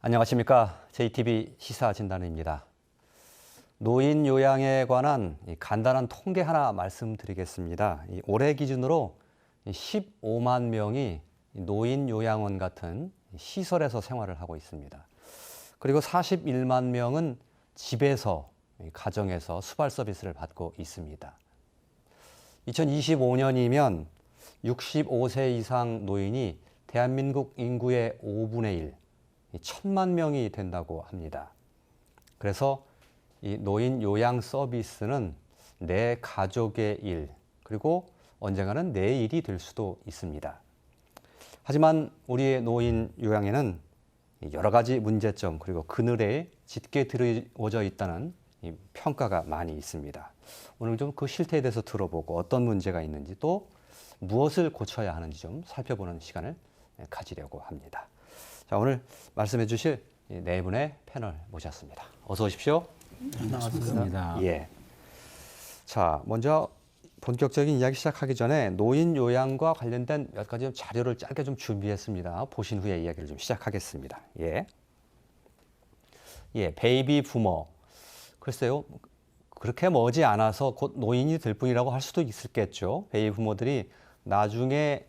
안녕하십니까. JTB 시사진단입니다. 노인 요양에 관한 간단한 통계 하나 말씀드리겠습니다. 올해 기준으로 15만 명이 노인 요양원 같은 시설에서 생활을 하고 있습니다. 그리고 41만 명은 집에서, 가정에서 수발 서비스를 받고 있습니다. 2025년이면 65세 이상 노인이 대한민국 인구의 5분의 1, 1,000만 명이 된다고 합니다. 그래서 이 노인 요양 서비스는 내 가족의 일, 그리고 언젠가는 내 일이 될 수도 있습니다. 하지만 우리의 노인 요양에는 여러 가지 문제점, 그리고 그늘에 짙게 드리워져 있다는 평가가 많이 있습니다. 오늘 좀 그 실태에 대해서 들어보고 어떤 문제가 있는지 또 무엇을 고쳐야 하는지 좀 살펴보는 시간을 가지려고 합니다. 자, 오늘 말씀해 주실 네 분의 패널 모셨습니다. 어서 오십시오. 반갑습니다. 예. 자, 먼저 본격적인 이야기 시작하기 전에 노인 요양과 관련된 몇 가지 좀 자료를 짧게 좀 준비했습니다. 보신 후에 이야기를 좀 시작하겠습니다. 예. 예, 베이비 부머. 글쎄요, 그렇게 머지 않아서 곧 노인이 될 뿐이라고 할 수도 있겠죠. 베이비 부머들이 나중에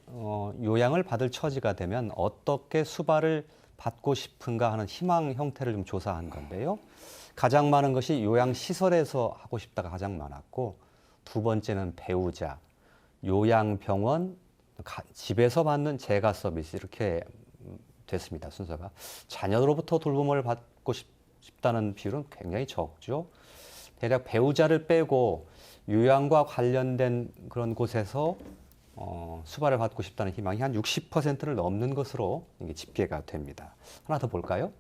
요양을 받을 처지가 되면 어떻게 수발을 받고 싶은가 하는 희망 형태를 좀 조사한 건데요. 가장 많은 것이 요양시설에서 하고 싶다가 가장 많았고, 두 번째는 배우자, 요양병원, 집에서 받는 재가 서비스 이렇게 됐습니다. 순서가. 자녀로부터 돌봄을 받고 싶다는 비율은 굉장히 적죠. 대략 배우자를 빼고 요양과 관련된 그런 곳에서 수발을 받고 싶다는 희망이 한 60%를 넘는 것으로 이게 집계가 됩니다. 하나 더 볼까요?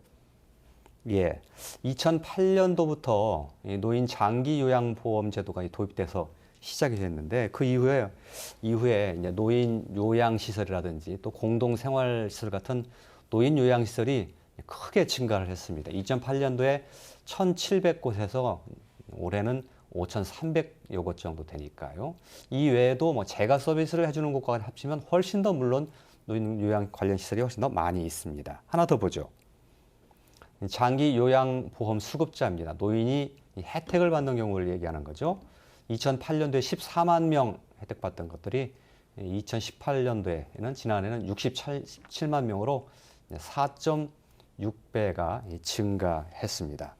예, 2008년도부터 노인 장기 요양 보험 제도가 도입돼서 시작이 됐는데 그 이후에 이제 노인 요양 시설이라든지 또 공동 생활시설 같은 노인 요양 시설이 크게 증가를 했습니다. 2008년도에 1,700곳에서 올해는 5,300여 곳 정도 되니까요. 이 외에도 뭐 재가 서비스를 해주는 곳과 합치면 훨씬 더 물론 노인 요양 관련 시설이 훨씬 더 많이 있습니다. 하나 더 보죠. 장기 요양 보험 수급자입니다. 노인이 혜택을 받는 경우를 얘기하는 거죠. 2008년도에 14만 명 혜택받던 것들이 2018년도에는 지난해는 67만 명으로 4.6배가 증가했습니다.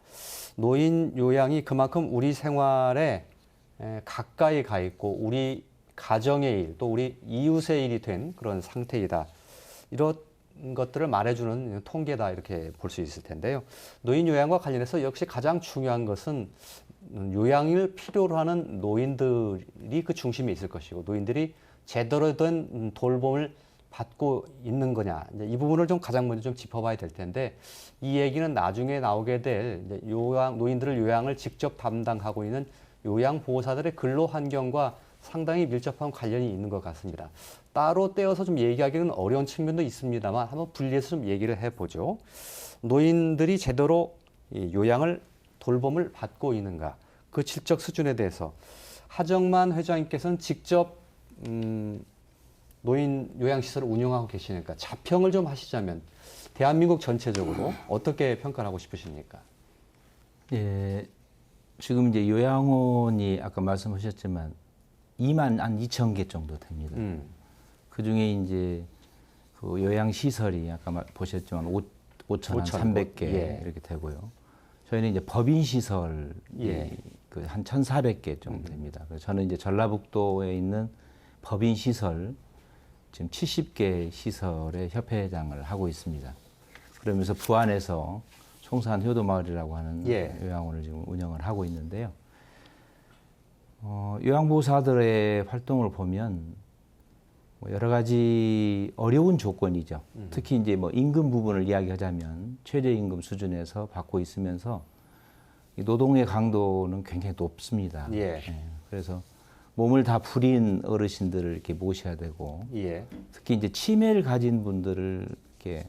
노인 요양이 그만큼 우리 생활에 가까이 가 있고 우리 가정의 일, 또 우리 이웃의 일이 된 그런 상태이다. 이런 것들을 말해주는 통계다 이렇게 볼 수 있을 텐데요. 노인 요양과 관련해서 역시 가장 중요한 것은 요양을 필요로 하는 노인들이 그 중심에 있을 것이고 노인들이 제대로 된 돌봄을 받고 있는 거냐. 이 부분을 좀 가장 먼저 좀 짚어봐야 될 텐데 이 얘기는 나중에 나오게 될 노인들을 요양을 직접 담당하고 있는 요양보호사들의 근로 환경과 상당히 밀접한 관련이 있는 것 같습니다. 따로 떼어서 좀 얘기하기는 어려운 측면도 있습니다만 한번 분리해서 좀 얘기를 해보죠. 노인들이 제대로 요양을 돌봄을 받고 있는가, 그 질적 수준에 대해서 하정만 회장님께서는 직접 노인 요양시설을 운영하고 계시니까 자평을 좀 하시자면 대한민국 전체적으로 어떻게 평가를 하고 싶으십니까? 예, 지금 이제 요양원이 아까 말씀하셨지만 2만 한 2천 개 정도 됩니다. 그 중에 이제 그 요양시설이 아까 보셨지만 5,300개 예. 이렇게 되고요. 저희는 이제 법인시설이 예. 그 한 1,400개 정도 됩니다. 그래서 저는 이제 전라북도에 있는 법인시설 지금 70개 시설의 협회장을 하고 있습니다. 그러면서 부안에서 송산 효도마을이라고 하는 예. 요양원을 지금 운영을 하고 있는데요. 요양보호사들의 활동을 보면 여러 가지 어려운 조건이죠. 특히 이제 뭐 임금 부분을 이야기하자면 최저임금 수준에서 받고 있으면서 이 노동의 강도는 굉장히 높습니다. 예. 그래서 몸을 다 부린 어르신들을 이렇게 모셔야 되고, 예. 특히 이제 치매를 가진 분들을 이렇게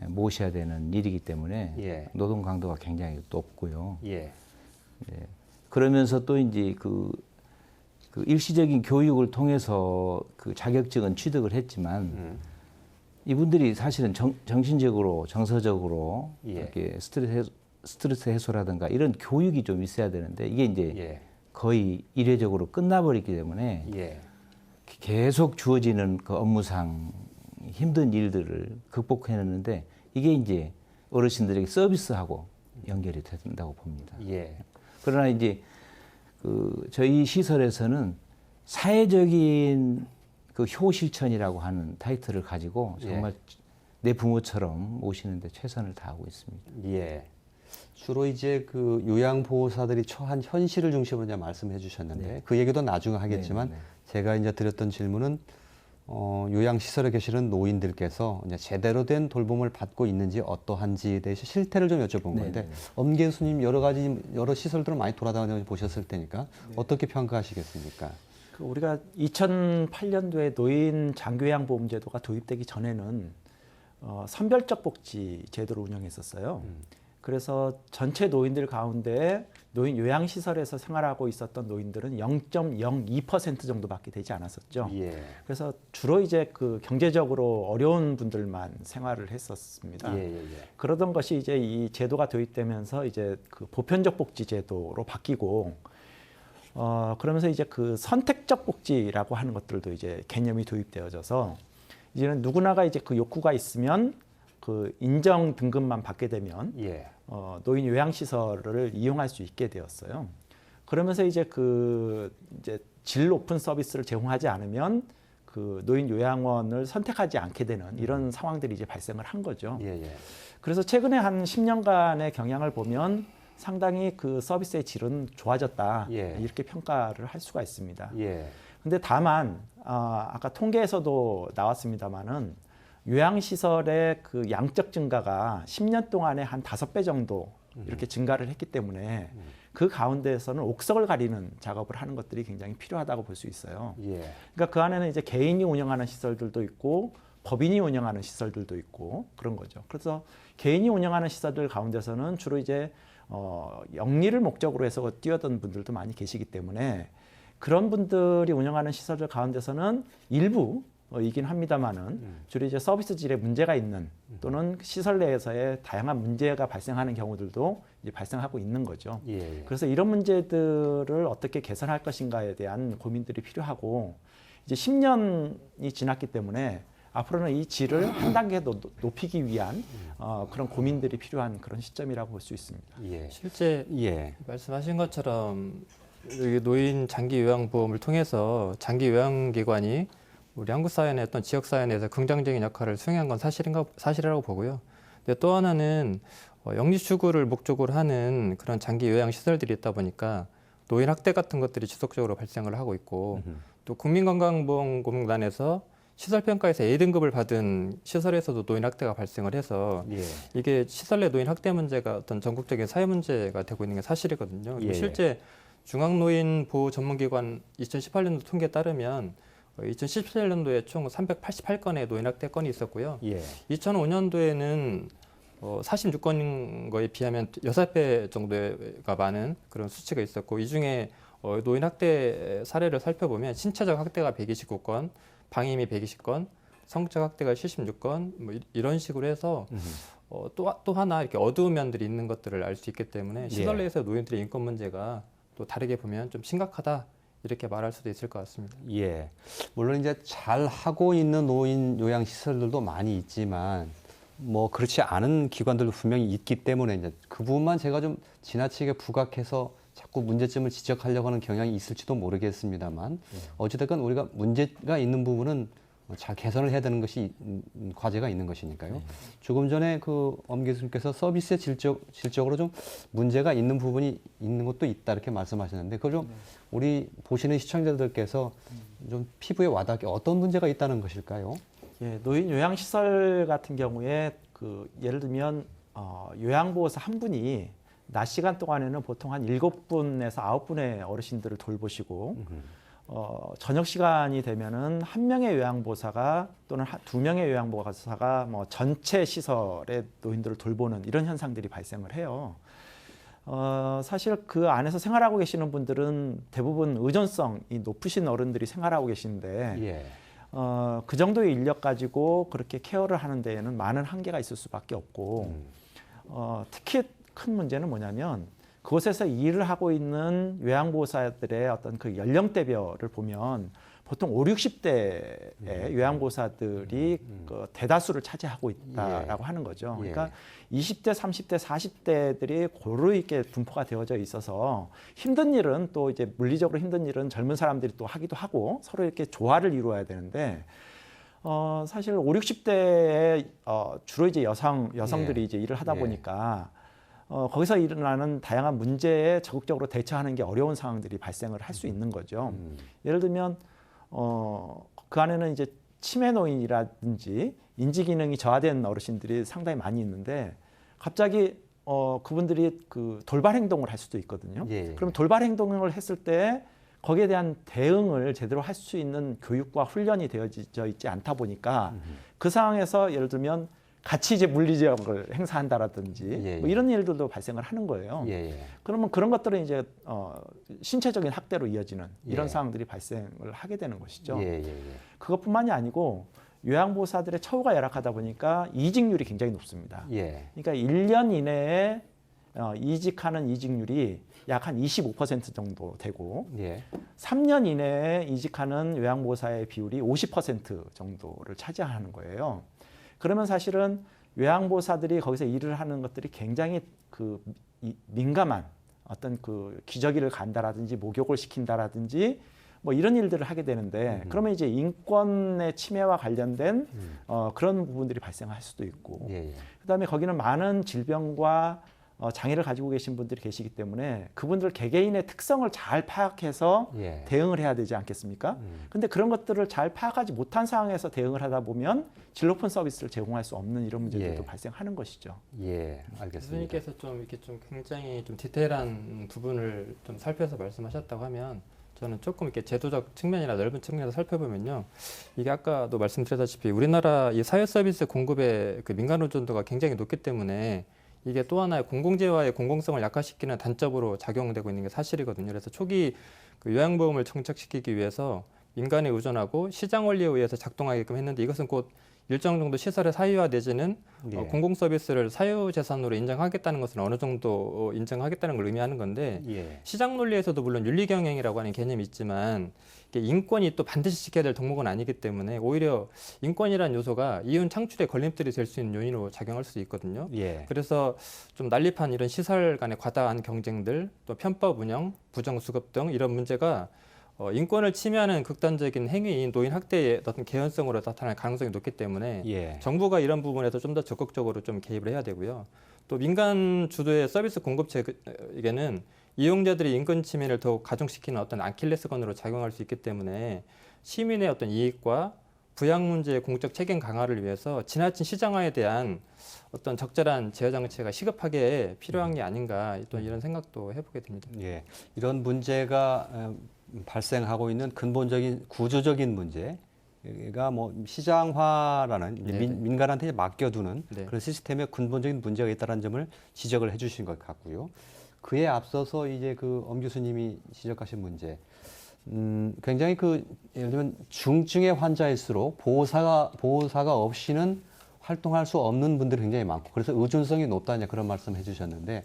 모셔야 되는 일이기 때문에 예. 노동 강도가 굉장히 높고요. 예. 그러면서 또 이제 그 일시적인 교육을 통해서 그 자격증은 취득을 했지만 이분들이 사실은 정신적으로, 정서적으로 예. 이렇게 스트레스 해소라든가 이런 교육이 좀 있어야 되는데 이게 이제 예. 거의 일회적으로 끝나버리기 때문에 예. 계속 주어지는 그 업무상 힘든 일들을 극복해내는데 이게 이제 어르신들에게 서비스하고 연결이 된다고 봅니다. 예. 그러나 이제 저희 시설에서는 사회적인 그 효실천이라고 하는 타이틀을 가지고 정말 내 부모처럼 모시는데 최선을 다하고 있습니다. 예. 주로 이제 그 요양보호사들이 처한 현실을 중심으로 이제 말씀해 주셨는데 네. 그 얘기도 나중에 하겠지만 네, 네. 제가 이제 드렸던 질문은 요양시설에 계시는 노인들께서 이제 제대로 된 돌봄을 받고 있는지 어떠한지에 대해서 실태를 좀 여쭤본 네, 건데 네, 네. 엄 교수님 여러 시설들을 많이 돌아다녀 보셨을 테니까 어떻게 평가하시겠습니까? 우리가 2008년도에 노인 장기요양보험제도가 도입되기 전에는 선별적 복지 제도를 운영했었어요. 그래서 전체 노인들 가운데 노인 요양시설에서 생활하고 있었던 노인들은 0.02% 정도밖에 되지 않았었죠. 예. 그래서 주로 이제 그 경제적으로 어려운 분들만 생활을 했었습니다. 예, 예, 예. 그러던 것이 이제 이 제도가 도입되면서 이제 그 보편적 복지 제도로 바뀌고 그러면서 이제 그 선택적 복지라고 하는 것들도 이제 개념이 도입되어져서 이제는 누구나가 이제 그 욕구가 있으면 그 인정 등급만 받게 되면 예. 노인 요양 시설을 이용할 수 있게 되었어요. 그러면서 이제 이제 질 높은 서비스를 제공하지 않으면 그 노인 요양원을 선택하지 않게 되는 이런 상황들이 이제 발생을 한 거죠. 예, 예. 그래서 최근에 한 10년간의 경향을 보면 상당히 그 서비스의 질은 좋아졌다. 예. 이렇게 평가를 할 수가 있습니다. 예. 근데 다만 아까 통계에서도 나왔습니다마는 요양시설의 그 양적 증가가 10년 동안에 한 5배 정도 이렇게 증가를 했기 때문에 그 가운데에서는 옥석을 가리는 작업을 하는 것들이 굉장히 필요하다고 볼 수 있어요. 예. 그러니까 그 안에는 이제 개인이 운영하는 시설들도 있고 법인이 운영하는 시설들도 있고 그런 거죠. 그래서 개인이 운영하는 시설들 가운데서는 주로 이제 영리를 목적으로 해서 뛰어든 분들도 많이 계시기 때문에 그런 분들이 운영하는 시설들 가운데서는 일부 이긴 합니다만은 주로 이제 서비스 질에 문제가 있는 또는 시설 내에서의 다양한 문제가 발생하는 경우들도 이제 발생하고 있는 거죠. 예. 그래서 이런 문제들을 어떻게 개선할 것인가에 대한 고민들이 필요하고 이제 10년이 지났기 때문에 앞으로는 이 질을 한 단계 더 높이기 위한 그런 고민들이 필요한 그런 시점이라고 볼 수 있습니다. 예. 실제 예. 말씀하신 것처럼 여기 노인 장기 요양보험을 통해서 장기 요양기관이 우리 한국 사회 내 어떤 지역 사회 내에서 긍정적인 역할을 수행한 건 사실이라고 보고요. 근데 또 하나는 영리 추구를 목적으로 하는 그런 장기 요양 시설들이 있다 보니까 노인 학대 같은 것들이 지속적으로 발생을 하고 있고 또 국민건강보험공단에서 시설 평가에서 A등급을 받은 시설에서도 노인 학대가 발생을 해서 예. 이게 시설 내 노인 학대 문제가 어떤 전국적인 사회 문제가 되고 있는 게 사실이거든요. 예. 실제 중앙노인보호 전문기관 2018년도 통계에 따르면 2017년도에 총 388건의 노인 학대 건이 있었고요. 예. 2005년도에는 46건인 거에 비하면 6배 정도가 많은 그런 수치가 있었고 이 중에 노인 학대 사례를 살펴보면 신체적 학대가 129건, 방임이 120건, 성적 학대가 76건 뭐 이런 식으로 해서 또 하나 이렇게 어두운 면들이 있는 것들을 알 수 있기 때문에 시설 내에서 노인들의 인권 문제가 또 다르게 보면 좀 심각하다 이렇게 말할 수도 있을 것 같습니다. 예. 물론 이제 잘 하고 있는 노인 요양 시설들도 많이 있지만 뭐 그렇지 않은 기관들도 분명히 있기 때문에 이제 그 부분만 제가 좀 지나치게 부각해서 자꾸 문제점을 지적하려고 하는 경향이 있을지도 모르겠습니다만 어찌됐건 우리가 문제가 있는 부분은 잘 개선을 해야 되는 것이 과제가 있는 것이니까요. 조금 전에 그 엄 교수님께서 서비스의 질적으로 좀 문제가 있는 부분이 있는 것도 있다 이렇게 말씀하셨는데 그걸 좀 우리 보시는 시청자들께서 좀 피부에 와닿게 어떤 문제가 있다는 것일까요? 예, 노인 요양 시설 같은 경우에 예를 들면 요양보호사 한 분이 낮 시간 동안에는 보통 한 7분에서 9분의 어르신들을 돌보시고 저녁 시간이 되면은 한 명의 요양보호사가 또는 두 명의 요양보호사가 뭐 전체 시설의 노인들을 돌보는 이런 현상들이 발생을 해요. 사실 그 안에서 생활하고 계시는 분들은 대부분 의존성이 높으신 어른들이 생활하고 계신데 예. 그 정도의 인력 가지고 그렇게 케어를 하는 데에는 많은 한계가 있을 수밖에 없고 특히 큰 문제는 뭐냐면 그곳에서 일을 하고 있는 요양보호사들의 어떤 그 연령대별을 보면 보통 5, 60대의 요양보호사들이 그 대다수를 차지하고 있다라고 하는 거죠. 그러니까 20대, 30대, 40대들이 고루 있게 분포가 되어져 있어서 힘든 일은 또 이제 물리적으로 힘든 일은 젊은 사람들이 또 하기도 하고 서로 이렇게 조화를 이루어야 되는데 사실 5, 60대에 주로 이제 여성들이 이제 일을 하다 보니까 거기서 일어나는 다양한 문제에 적극적으로 대처하는 게 어려운 상황들이 발생을 할 수 있는 거죠. 예를 들면 그 안에는 이제 치매 노인이라든지 인지 기능이 저하된 어르신들이 상당히 많이 있는데 갑자기 그분들이 그 돌발 행동을 할 수도 있거든요. 그럼 돌발 행동을 했을 때 거기에 대한 대응을 제대로 할 수 있는 교육과 훈련이 되어져 있지 않다 보니까 그 상황에서 예를 들면 같이 이제 물리력을 행사한다라든지 뭐 이런 일들도 발생을 하는 거예요. 그러면 그런 것들은 이제 신체적인 학대로 이어지는 이런 상황들이 발생을 하게 되는 것이죠. 그것뿐만이 아니고 요양보호사들의 처우가 열악하다 보니까 이직률이 굉장히 높습니다. 그러니까 1년 이내에 이직하는 이직률이 약 한 25% 정도 되고 3년 이내에 이직하는 요양보호사의 비율이 50% 정도를 차지하는 거예요. 그러면 사실은 요양보호사들이 거기서 일을 하는 것들이 굉장히 그 민감한 어떤 그 기저귀를 간다라든지 목욕을 시킨다라든지 뭐 이런 일들을 하게 되는데 그러면 이제 인권의 침해와 관련된 그런 부분들이 발생할 수도 있고 그다음에 거기는 많은 질병과 장애를 가지고 계신 분들이 계시기 때문에 그분들 개개인의 특성을 잘 파악해서 대응을 해야 되지 않겠습니까? 근데 그런 것들을 잘 파악하지 못한 상황에서 대응을 하다 보면 질 높은 서비스를 제공할 수 없는 이런 문제들도 발생하는 것이죠. 알겠습니다. 교수님께서 좀 이렇게 좀 굉장히 좀 디테일한 부분을 좀 살펴서 말씀하셨다고 하면 저는 조금 이렇게 제도적 측면이나 넓은 측면에서 살펴보면요, 이게 아까도 말씀드렸다시피 우리나라 이 사회 서비스 공급의 그 민간 의존도가 굉장히 높기 때문에 이게 또 하나의 공공재와의 공공성을 약화시키는 단점으로 작용되고 있는 게 사실이거든요. 그래서 초기 그 요양보험을 정착시키기 위해서 민간에 의존하고 시장 원리에 의해서 작동하게끔 했는데 이것은 곧 일정 정도 시설의 사유화 내지는 공공 서비스를 사유 재산으로 인정하겠다는 것은 어느 정도 인정하겠다는 걸 의미하는 건데 시장 논리에서도 물론 윤리 경영이라고 하는 개념이 있지만 이게 인권이 또 반드시 지켜야 될 덕목은 아니기 때문에 오히려 인권이라는 요소가 이윤 창출의 걸림돌이 될 수 있는 요인으로 작용할 수 있거든요. 그래서 좀 난립한 이런 시설 간의 과다한 경쟁들, 또 편법 운영, 부정수급 등 이런 문제가 인권을 침해하는 극단적인 행위인 노인 학대의 어떤 개연성으로 나타날 가능성이 높기 때문에 정부가 이런 부분에서 좀 더 적극적으로 좀 개입을 해야 되고요. 또 민간 주도의 서비스 공급체에게는 이용자들이 인권 침해를 더욱 가중시키는 어떤 아킬레스건으로 작용할 수 있기 때문에 시민의 어떤 이익과 부양 문제의 공적 책임 강화를 위해서 지나친 시장화에 대한 어떤 적절한 제어 장치가 시급하게 필요한 게 아닌가 또 이런 생각도 해보게 됩니다. 이런 문제가 발생하고 있는 근본적인 구조적인 문제가 뭐 시장화라는 민간한테 맡겨두는 그런 시스템에 근본적인 문제가 있다는 점을 지적을 해주신 것 같고요. 그에 앞서서 이제 그 엄 교수님이 지적하신 문제, 굉장히 그 예를 들면 중증의 환자일수록 보호사가 없이는 활동할 수 없는 분들이 굉장히 많고 그래서 의존성이 높다냐 그런 말씀 해주셨는데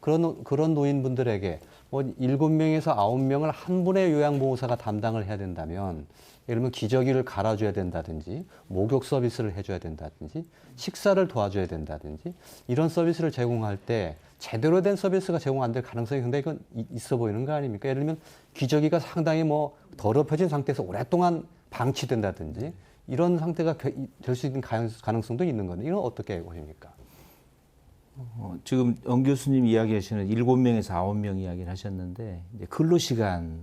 그런 노인분들에게 뭐 7명에서 9명을 한 분의 요양보호사가 담당을 해야 된다면 예를 들면 기저귀를 갈아줘야 된다든지 목욕 서비스를 해줘야 된다든지 식사를 도와줘야 된다든지 이런 서비스를 제공할 때 제대로 된 서비스가 제공 안 될 가능성이 상당히 있어 보이는 거 아닙니까? 예를 들면 기저귀가 상당히 뭐 더럽혀진 상태에서 오랫동안 방치된다든지 이런 상태가 될 수 있는 가능성도 있는 건데 이건 어떻게 보십니까? 지금 엄 교수님 이야기하시는 7명에서 9명 이야기를 하셨는데 이제 근로시간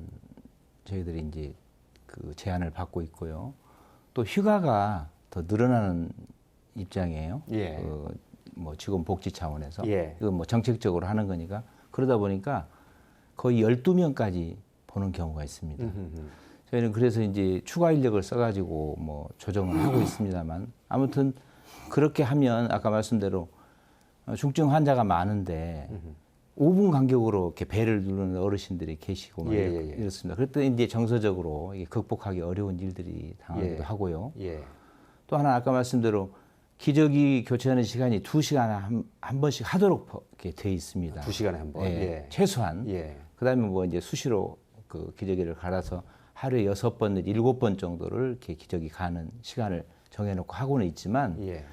저희들이 이제 그 제한을 받고 있고요. 또 휴가가 더 늘어나는 입장이에요. 뭐 직원 복지 차원에서 이건 뭐 정책적으로 하는 거니까 그러다 보니까 거의 12명까지 보는 경우가 있습니다. 저희는 그래서 이제 추가 인력을 써가지고 뭐 조정을 하고 있습니다만 아무튼 그렇게 하면 아까 말씀대로 중증 환자가 많은데 5분 간격으로 이렇게 배를 누르는 어르신들이 계시고 막 예, 예, 예. 이렇습니다. 그랬더니 이제 정서적으로 이게 극복하기 어려운 일들이 당하기도 예. 하고요. 예. 또 하나 아까 말씀대로 기저귀 교체하는 시간이 2시간에 한 번씩 하도록 이렇게 돼 있습니다. 2시간에 한 번. 예, 예. 최소한. 예. 그다음에 뭐 이제 수시로 그 기저귀를 갈아서 하루에 6번 내지 7번 정도를 이렇게 기저귀 가는 시간을 정해놓고 하고는 있지만 예.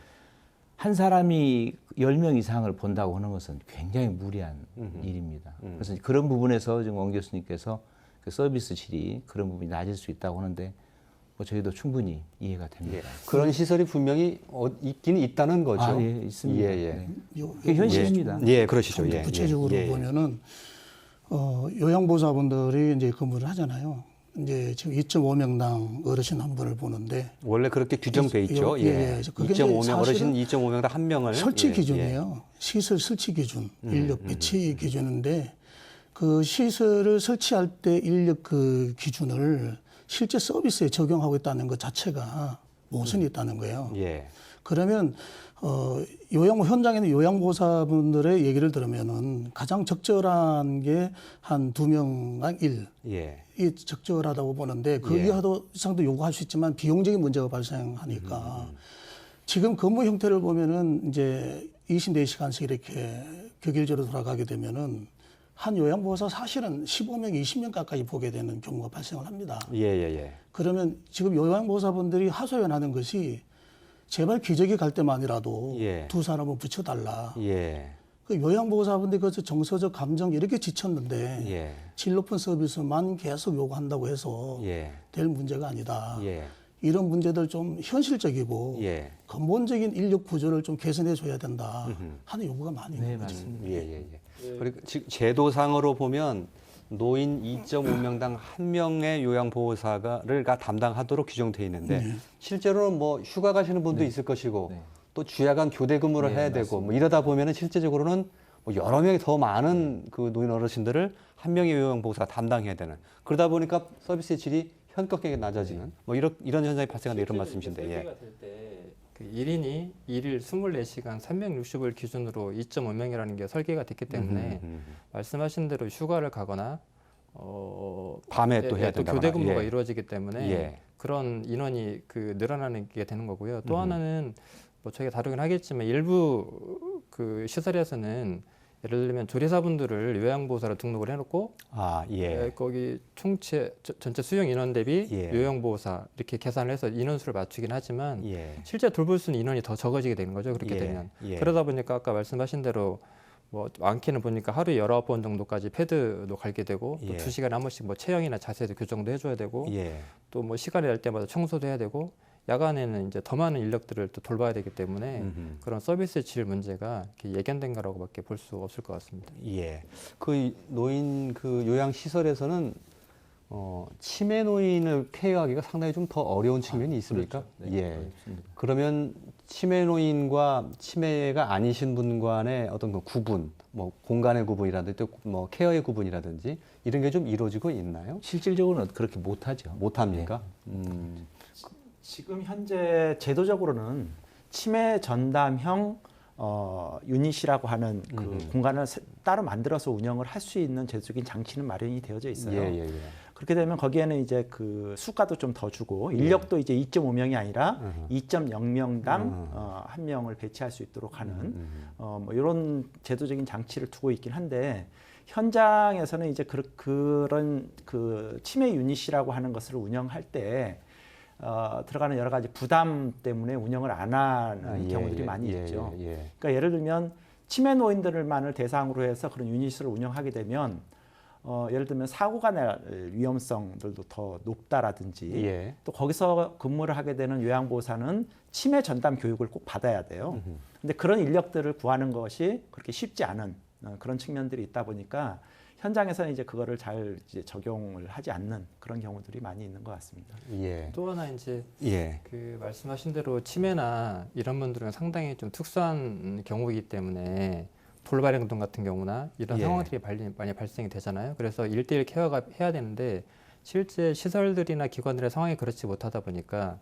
한 사람이 10명 이상을 본다고 하는 것은 굉장히 무리한 일입니다. 그래서 그런 부분에서 지금 원 교수님께서 그 서비스 질이 그런 부분이 낮을 수 있다고 하는데 뭐 저희도 충분히 이해가 예. 됩니다. 그런 시설이 분명히 있긴 있다는 거죠. 아, 예, 있습니다. 예, 예. 네. 요- 그게 현실입니다. 예, 그러시죠. 좀 예. 구체적으로 예, 예. 보면은 요양보호사분들이 이제 근무를 하잖아요. 이제 지금 2.5명당 어르신 한 분을 보는데 원래 그렇게 규정돼 있죠. 예, 예. 그게 2.5명 어르신 사실은 2.5명당 한 명을 설치 예, 기준이에요. 시설 설치 기준, 인력 배치 기준인데 그 시설을 설치할 때 인력 그 기준을 실제 서비스에 적용하고 있다는 것 자체가 모순이 있다는 거예요. 예. 그러면 현장에 있는 요양보호사분들의 얘기를 들으면은 가장 적절한 게 한 2명당 1. 예. 이 적절하다고 보는데 그 예. 이상도 요구할 수 있지만 비용적인 문제가 발생하니까 지금 근무 형태를 보면은 이제 24시간씩 이렇게 격일제로 돌아가게 되면은 한 요양보호사 사실은 15명, 20명 가까이 보게 되는 경우가 발생을 합니다. 예, 예, 예. 그러면 지금 요양보호사분들이 하소연하는 것이 제발 기저귀 갈 때만이라도 예. 두 사람을 붙여달라. 예. 그 요양보호사분들이 그 정서적 감정 이렇게 지쳤는데 예. 질 높은 서비스만 계속 요구한다고 해서 예. 될 문제가 아니다. 예. 이런 문제들 좀 현실적이고 예. 근본적인 인력 구조를 좀 개선해 줘야 된다 하는 요구가 많이 있는 네, 거죠. 맞습니다. 예, 예, 예. 그리고 지금 제도상으로 보면 노인 2.5명당 한 명의 요양보호사를 담당하도록 규정되어 있는데 실제로는 뭐 휴가 가시는 분도 있을 것이고 네. 또 주야간 교대 근무를 네, 해야 되고 뭐 이러다 보면은 실제적으로는 뭐 여러 명이 더 많은 그 노인 어르신들을 한 명의 요양보호사가 담당해야 되는 그러다 보니까 서비스의 질이 현격하게 낮아지는 뭐 이런 현상이 발생한다 이런 말씀이신데 예. 설계가 될 때 그 1인이 일일 24시간 365일 기준으로 2.5명이라는 게 설계가 됐기 때문에 말씀하신 대로 휴가를 가거나 밤에 또 해야 또 된다. 교대 근무가 이루어지기 때문에 예. 그런 인원이 그 늘어나는 게 되는 거고요. 또 하나는 뭐 저희가 다루긴 하겠지만 일부 그 시설에서는 예를 들면 조리사분들을 요양보호사로 등록을 해놓고 아, 예. 거기 전체 수용 인원 대비 예. 요양보호사 이렇게 계산을 해서 인원수를 맞추긴 하지만 예. 실제 돌볼 수 있는 인원이 더 적어지게 되는 거죠. 그렇게 예. 되면. 예. 그러다 보니까 아까 말씀하신 대로 뭐 많게는 보니까 하루에 19번 정도까지 패드도 갈게 되고 또 예. 2시간에 한 번씩 뭐 체형이나 자세도 교정도 해줘야 되고 예. 또 뭐 시간이 날 때마다 청소도 해야 되고 야간에는 이제 더 많은 인력들을 또 돌봐야 되기 때문에 그런 서비스 질 문제가 이렇게 예견된 거라고밖에 볼 수 없을 것 같습니다. 예. 그 노인 그 요양 시설에서는 치매 노인을 케어하기가 상당히 좀 더 어려운 측면이 있습니까? 네, 예. 어렵습니다. 그러면 치매 노인과 치매가 아니신 분 간의 어떤 그 구분, 뭐 공간의 구분이라든지 또 뭐 케어의 구분이라든지 이런 게 좀 이루어지고 있나요? 실질적으로는 그렇게 못하죠. 못 합니까? 지금 현재 제도적으로는 치매 전담형 유닛이라고 하는 그 공간을 따로 만들어서 운영을 할 수 있는 제도적인 장치는 마련이 되어져 있어요. 예, 예, 예. 그렇게 되면 거기에는 이제 그 수가도 좀 더 주고 인력도 이제 2.5명이 아니라 2.0명당 한 명을 배치할 수 있도록 하는 뭐 이런 제도적인 장치를 두고 있긴 한데 현장에서는 이제 그런 그 치매 유닛이라고 하는 것을 운영할 때 들어가는 여러 가지 부담 때문에 운영을 안 하는 경우들이 많이 있죠. 그러니까 예를 들면 치매 노인들만을 대상으로 해서 그런 유닛을 운영하게 되면 예를 들면 사고가 날 위험성들도 더 높다라든지 예. 또 거기서 근무를 하게 되는 요양보호사는 치매 전담 교육을 꼭 받아야 돼요. 근데 그런 인력들을 구하는 것이 그렇게 쉽지 않은 그런 측면들이 있다 보니까 현장에서는 이제 그거를 잘 이제 적용을 하지 않는 그런 경우들이 많이 있는 것 같습니다. 예. 또 하나 이제 예. 그 말씀하신 대로 치매나 이런 분들은 상당히 좀 특수한 경우이기 때문에 돌발 행동 같은 경우나 이런 예. 상황들이 많이 발생이 되잖아요. 그래서 1대1 케어가 해야 되는데 실제 시설들이나 기관들의 상황이 그렇지 못하다 보니까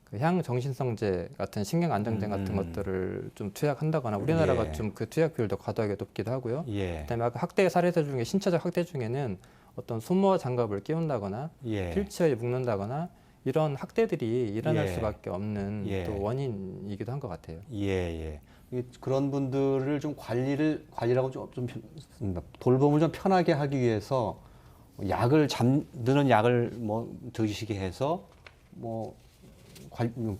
그 향정신성제 같은 신경 안정제 같은 것들을 좀 투약한다거나 우리나라가 예. 좀 그 투약 비율도 과도하게 높기도 하고요. 예. 그다음에 아까 학대 사례들 중에 신체적 학대 중에는 어떤 손모와 장갑을 끼운다거나 예. 휠체어에 묶는다거나 이런 학대들이 일어날 예. 수밖에 없는 예. 또 원인이기도 한 것 같아요. 예, 예. 그런 분들을 좀 관리라고 돌봄을 좀 편하게 하기 위해서 약을 잠드는 약을 뭐 드시게 해서 뭐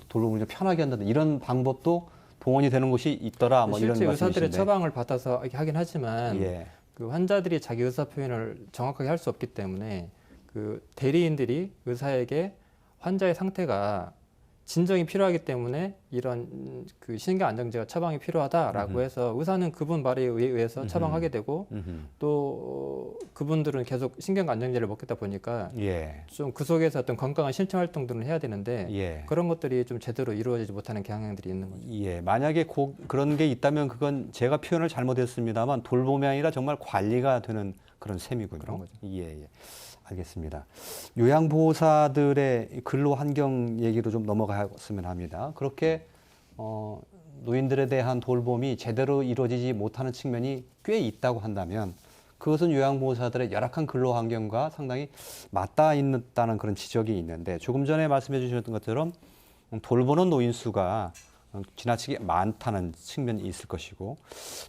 돌봄을 좀 편하게 한다든 이런 방법도 동원이 되는 곳이 있더라. 뭐 이런 실제 의사들의 말씀이신데. 처방을 받아서 하긴 하지만 예. 그 환자들이 자기 의사 표현을 정확하게 할 수 없기 때문에 그 대리인들이 의사에게 환자의 상태가 진정이 필요하기 때문에 이런 그 신경 안정제가 처방이 필요하다라고 해서 의사는 그분 말에 의해서 처방하게 되고 또 그분들은 계속 신경 안정제를 먹겠다 보니까 예. 좀 그 속에서 어떤 건강한 실천 활동들은 해야 되는데 예. 그런 것들이 좀 제대로 이루어지지 못하는 경향들이 있는 거죠. 예. 만약에 그런 게 있다면 그건 제가 표현을 잘못했습니다만 돌봄이 아니라 정말 관리가 되는 그런 셈이군요. 그런 거죠. 예, 예. 알겠습니다. 요양보호사들의 근로 환경 얘기도 좀 넘어갔으면 합니다. 그렇게 노인들에 대한 돌봄이 제대로 이루어지지 못하는 측면이 꽤 있다고 한다면 그것은 요양보호사들의 열악한 근로 환경과 상당히 맞닿아 있다는 그런 지적이 있는데 조금 전에 말씀해 주셨던 것처럼 돌보는 노인 수가 지나치게 많다는 측면이 있을 것이고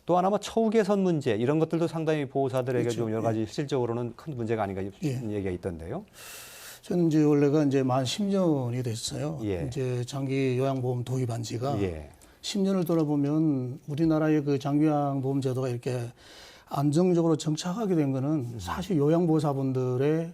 또 하나 뭐 처우 개선 문제 이런 것들도 상당히 보호사들에게 그렇죠. 좀 여러 가지 실질적으로는 큰 문제가 아닌가 예. 얘기가 있던데요. 저는 이제 원래가 이제 만 10년이 됐어요. 예. 이제 장기 요양보험 도입한 지가 예. 10년을 돌아보면 우리나라의 그 장기 요양보험 제도가 이렇게 안정적으로 정착하게 된 거는 사실 요양보호사분들의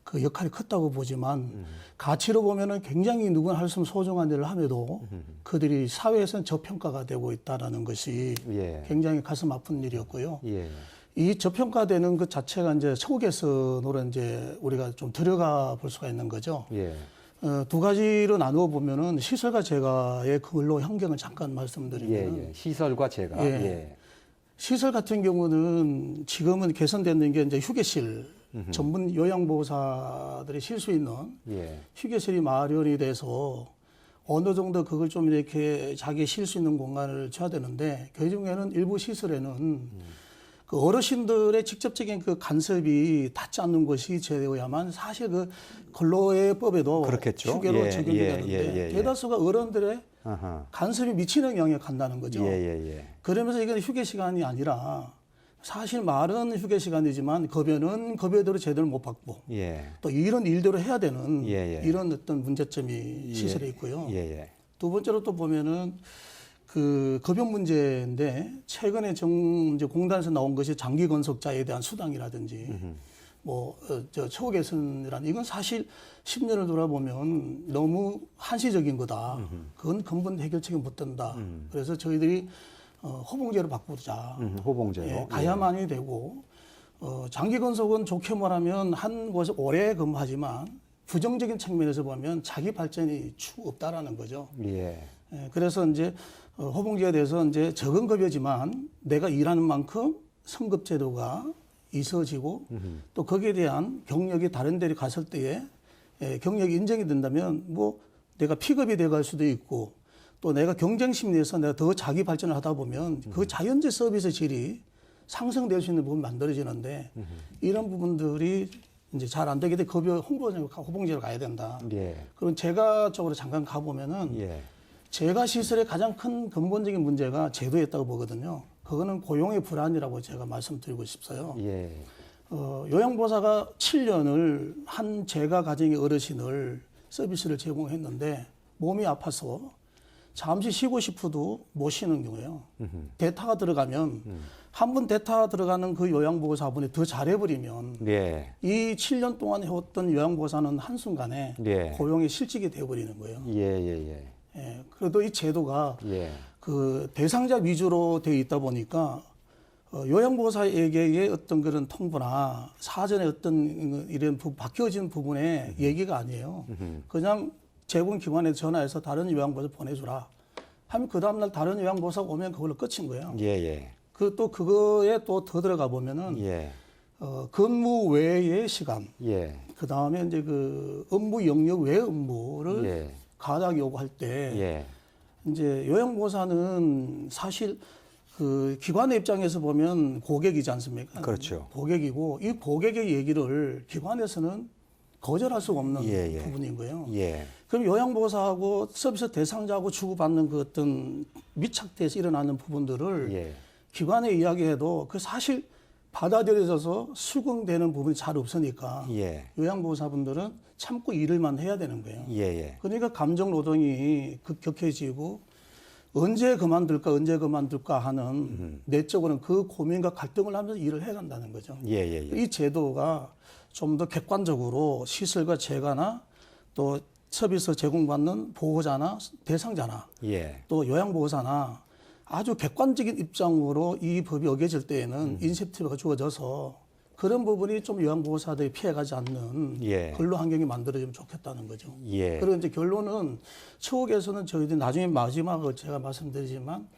그 역할이 컸다고 보지만 가치로 보면은 굉장히 누구나 할 수 없는 소중한 일을 함에도 그들이 사회에서는 저평가가 되고 있다라는 것이 예. 굉장히 가슴 아픈 일이었고요. 예. 이 저평가되는 것 자체가 이제 처우 개선으로 이제 우리가 좀 들어가 볼 수가 있는 거죠. 예. 두 가지로 나누어 보면은 시설과 재가의 근로 환경을 잠깐 예. 말씀드리면 예. 시설과 제가. 예. 예. 시설 같은 경우는 지금은 개선되는 게 이제 휴게실 전문 요양보호사들이 쉴 수 있는 예. 휴게실이 마련이 돼서 어느 정도 그걸 좀 이렇게 자기 쉴 수 있는 공간을 줘야 되는데 그 중에는 일부 시설에는 그 어르신들의 직접적인 그 간섭이 닿지 않는 것이 되어야만 사실 그 근로예법에도 그렇겠죠. 휴게로 예, 적용이 예, 되는데 예, 예, 예. 대다수가 어른들의 아하. 간섭이 미치는 영향을 간다는 거죠. 예, 예, 예. 그러면서 이건 휴게 시간이 아니라 사실 말은 휴게 시간이지만 급여는 급여대로 제대로 못 받고 예. 또 이런 일대로 해야 되는 예, 예. 이런 어떤 문제점이 시설에 있고요. 예, 예. 두 번째로 또 보면은 그 급여 문제인데 최근에 이제 공단에서 나온 것이 장기 건속자에 대한 수당이라든지 저 처우 개선이란 이건 사실 10년을 돌아보면 너무 한시적인 거다. 그건 근본 해결책이 못 된다. 그래서 저희들이 호봉제로 바꾸자. 호봉제로. 예, 가야만이 되고 장기 건속은 좋게 말하면 한 곳에 오래 근무하지만 부정적인 측면에서 보면 자기 발전이 추 없다라는 거죠. 예. 예, 그래서 이제 호봉제에 대해서 이제 적은 급여지만 내가 일하는 만큼 성급 제도가 있어지고 또 거기에 대한 경력이 다른 데를 갔을 때에 경력이 인정이 된다면 뭐 내가 피급이 돼갈 수도 있고 또 내가 경쟁 심리에서 내가 더 자기 발전을 하다 보면 그 자연제 서비스 질이 상승될 수 있는 부분이 만들어지는데 이런 부분들이 이제 잘 안 되게 돼 급여 호봉제로 가야 된다. 예. 그럼 제가 쪽으로 잠깐 가보면은 예. 제가 시설의 가장 큰 근본적인 문제가 제도에 있다고 보거든요. 그거는 고용의 불안이라고 제가 말씀드리고 싶어요. 예. 요양보호사가 7년을 한 제가 가정의 어르신을 서비스를 제공했는데 몸이 아파서 잠시 쉬고 싶어도 못 쉬는 경우예요. 대타가 들어가면 한 번 대타 들어가는 그 요양보호사분이 더 잘해버리면 예. 이 7년 동안 해왔던 요양보호사는 한순간에 예. 고용에 실직이 되어버리는 거예요. 예, 예, 예. 예, 그래도 이 제도가 예. 그 대상자 위주로 되어 있다 보니까 요양보호사에게의 어떤 그런 통보나 사전에 어떤 이런 바뀌어진 부분의 얘기가 아니에요. 그냥 제공기관에 전화해서 다른 요양보호사 보내주라 하면 그 다음날 다른 요양보호사가 오면 그걸로 끝인 거예요. 예, 예. 또 그거에 또 더 들어가 보면은 예. 근무 외의 시간, 예. 그 다음에 이제 그 업무 영역 외 업무를 예. 가닥 요구할 때 예. 이제 요양보호사는 사실 그 기관의 입장에서 보면 고객이지 않습니까? 그렇죠. 고객이고 이 고객의 얘기를 기관에서는 거절할 수가 없는 예, 예. 부분인 거예요. 예. 그럼 요양보호사하고 서비스 대상자하고 주고받는 그 어떤 밀착돼서 일어나는 부분들을 예. 기관에 이야기해도 그 사실 받아들여져서 수긍되는 부분이 잘 없으니까 예. 요양보호사분들은 참고 일을만 해야 되는 거예요. 예. 예. 그러니까 감정 노동이 급격해지고 언제 그만둘까 하는 내적으로는 그 고민과 갈등을 하면서 일을 해간다는 거죠. 예. 예. 예. 이 제도가 좀 더 객관적으로 시설과 재가나 또 서비스 제공받는 보호자나 대상자나 예. 또 요양보호사나 아주 객관적인 입장으로 이 법이 어겨질 때에는 인센티브가 주어져서 그런 부분이 좀 요양보호사들이 피해가지 않는 예. 근로 환경이 만들어지면 좋겠다는 거죠. 예. 그리고 이제 결론은 처우개선은 저희들이 나중에 마지막으로 제가 말씀드리지만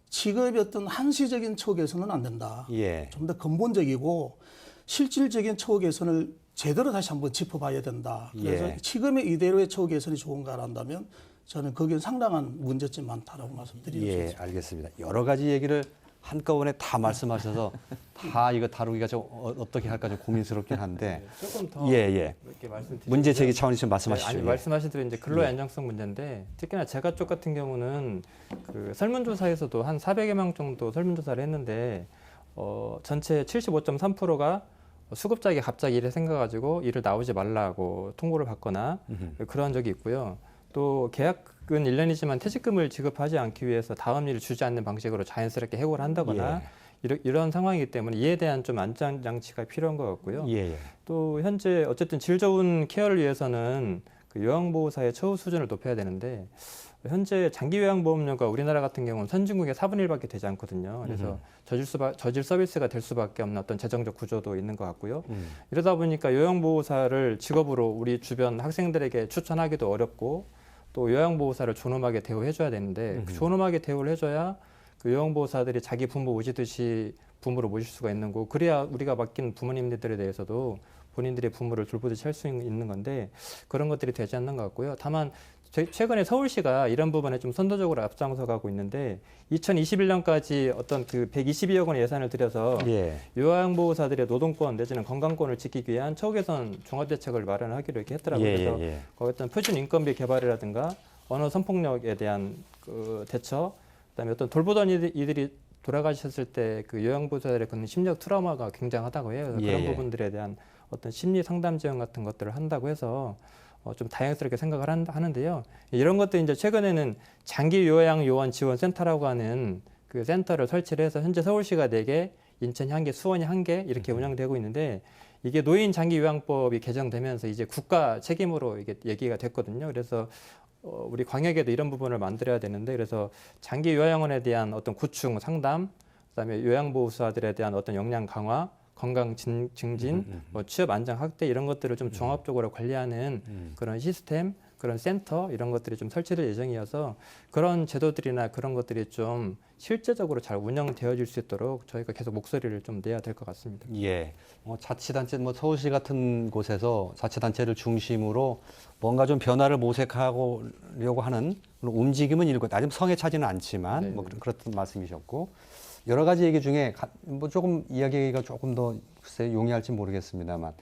직업의 어떤 한시적인 처우개선은 안 된다. 예. 좀 더 근본적이고 실질적인 처우 개선을 제대로 다시 한번 짚어봐야 된다. 그래서 예. 지금의 이대로의 처우 개선이 좋은가라 한다면 저는 거기에 상당한 문제점이 많다라고 말씀드리고 예, 싶습니다. 알겠습니다. 여러 가지 얘기를 한꺼번에 다 말씀하셔서 다 이거 다루기가 좀 어떻게 할까 좀 고민스럽긴 한데 조금 더 예, 예. 이렇게 말씀드리면 문제 제기 차원에서 좀 말씀하시죠. 아니 예. 말씀하신 대로 이제 근로의 안정성 문제인데 특히나 제가 쪽 같은 경우는 그 설문조사에서도 한 400여 명 정도 설문조사를 했는데 전체 75.3%가 수급자에게 갑자기 일을 생겨가지고 일을 나오지 말라고 통보를 받거나 그런 적이 있고요. 또 계약은 1년이지만 퇴직금을 지급하지 않기 위해서 다음 일을 주지 않는 방식으로 자연스럽게 해고를 한다거나 이런 상황이기 때문에 이에 대한 좀 안전장치가 필요한 것 같고요. 예, 예. 또 현재 어쨌든 질 좋은 케어를 위해서는 그 요양보호사의 처우 수준을 높여야 되는데 현재 장기 요양보험료가 우리나라 같은 경우는 선진국의 4분의 1밖에 되지 않거든요. 그래서 저질 서비스가 될 수밖에 없는 어떤 재정적 구조도 있는 것 같고요. 이러다 보니까 요양보호사를 직업으로 우리 주변 학생들에게 추천하기도 어렵고 또 요양보호사를 존엄하게 대우해줘야 되는데 그 존엄하게 대우를 해줘야 그 요양보호사들이 자기 부모 모시듯이 부모를 모실 수가 있는 거고 그래야 우리가 맡긴 부모님들에 대해서도 본인들의 부모를 돌보듯이 할 수 있는 건데 그런 것들이 되지 않는 것 같고요. 다만 최근에 서울시가 이런 부분에 좀 선도적으로 앞장서 가고 있는데 2021년까지 어떤 그 122억 원의 예산을 들여서 예. 요양보호사들의 노동권 내지는 건강권을 지키기 위한 처우 개선 종합대책을 마련하기로 이렇게 했더라고요. 예, 그래서 예. 거기 어떤 표준 인건비 개발이라든가 언어 선폭력에 대한 그 대처, 그다음에 어떤 돌보던 이들이 돌아가셨을 때 그 요양보호사들의 그런 심리적 트라우마가 굉장하다고 해요. 그래서 예, 그런 예. 부분들에 대한 어떤 심리 상담 지원 같은 것들을 한다고 해서 좀 다양스럽게 생각을 하는데요. 이런 것들이 이제 최근에는 장기 요양 요원 지원 센터라고 하는 그 센터를 설치를 해서 현재 서울시가 4개, 인천이 1개, 수원이 1개 이렇게 운영되고 있는데 이게 노인 장기 요양법이 개정되면서 이제 국가 책임으로 이게 얘기가 됐거든요. 그래서 우리 광역에도 이런 부분을 만들어야 되는데 그래서 장기 요양원에 대한 어떤 구충 상담, 그다음에 요양보호사들에 대한 어떤 역량 강화, 건강 증진, 뭐 취업 안정 확대 이런 것들을 좀 종합적으로 관리하는 그런 시스템, 그런 센터 이런 것들이 좀 설치될 예정이어서 그런 제도들이나 그런 것들이 좀 실제적으로 잘 운영되어질 수 있도록 저희가 계속 목소리를 좀 내야 될 것 같습니다. 예. 자치단체, 서울시 같은 곳에서 자치단체를 중심으로 뭔가 좀 변화를 모색하려고 하는 그런 움직임은 일고 아직 성에 차지는 않지만 뭐 그렇던 말씀이셨고 여러 가지 얘기 중에 뭐 조금 이야기가 조금 더 글쎄 용이할지 모르겠습니다만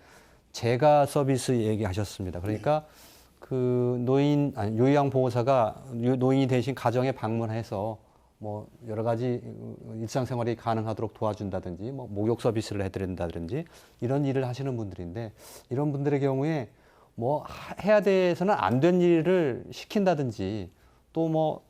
재가 서비스 얘기하셨습니다. 그러니까 그 요양보호사가 노인이 대신 가정에 방문해서 뭐 여러 가지 일상생활이 가능하도록 도와준다든지 뭐 목욕 서비스를 해드린다든지 이런 일을 하시는 분들인데 이런 분들의 경우에 뭐 해야 돼서는 안 된 일을 시킨다든지 또 뭐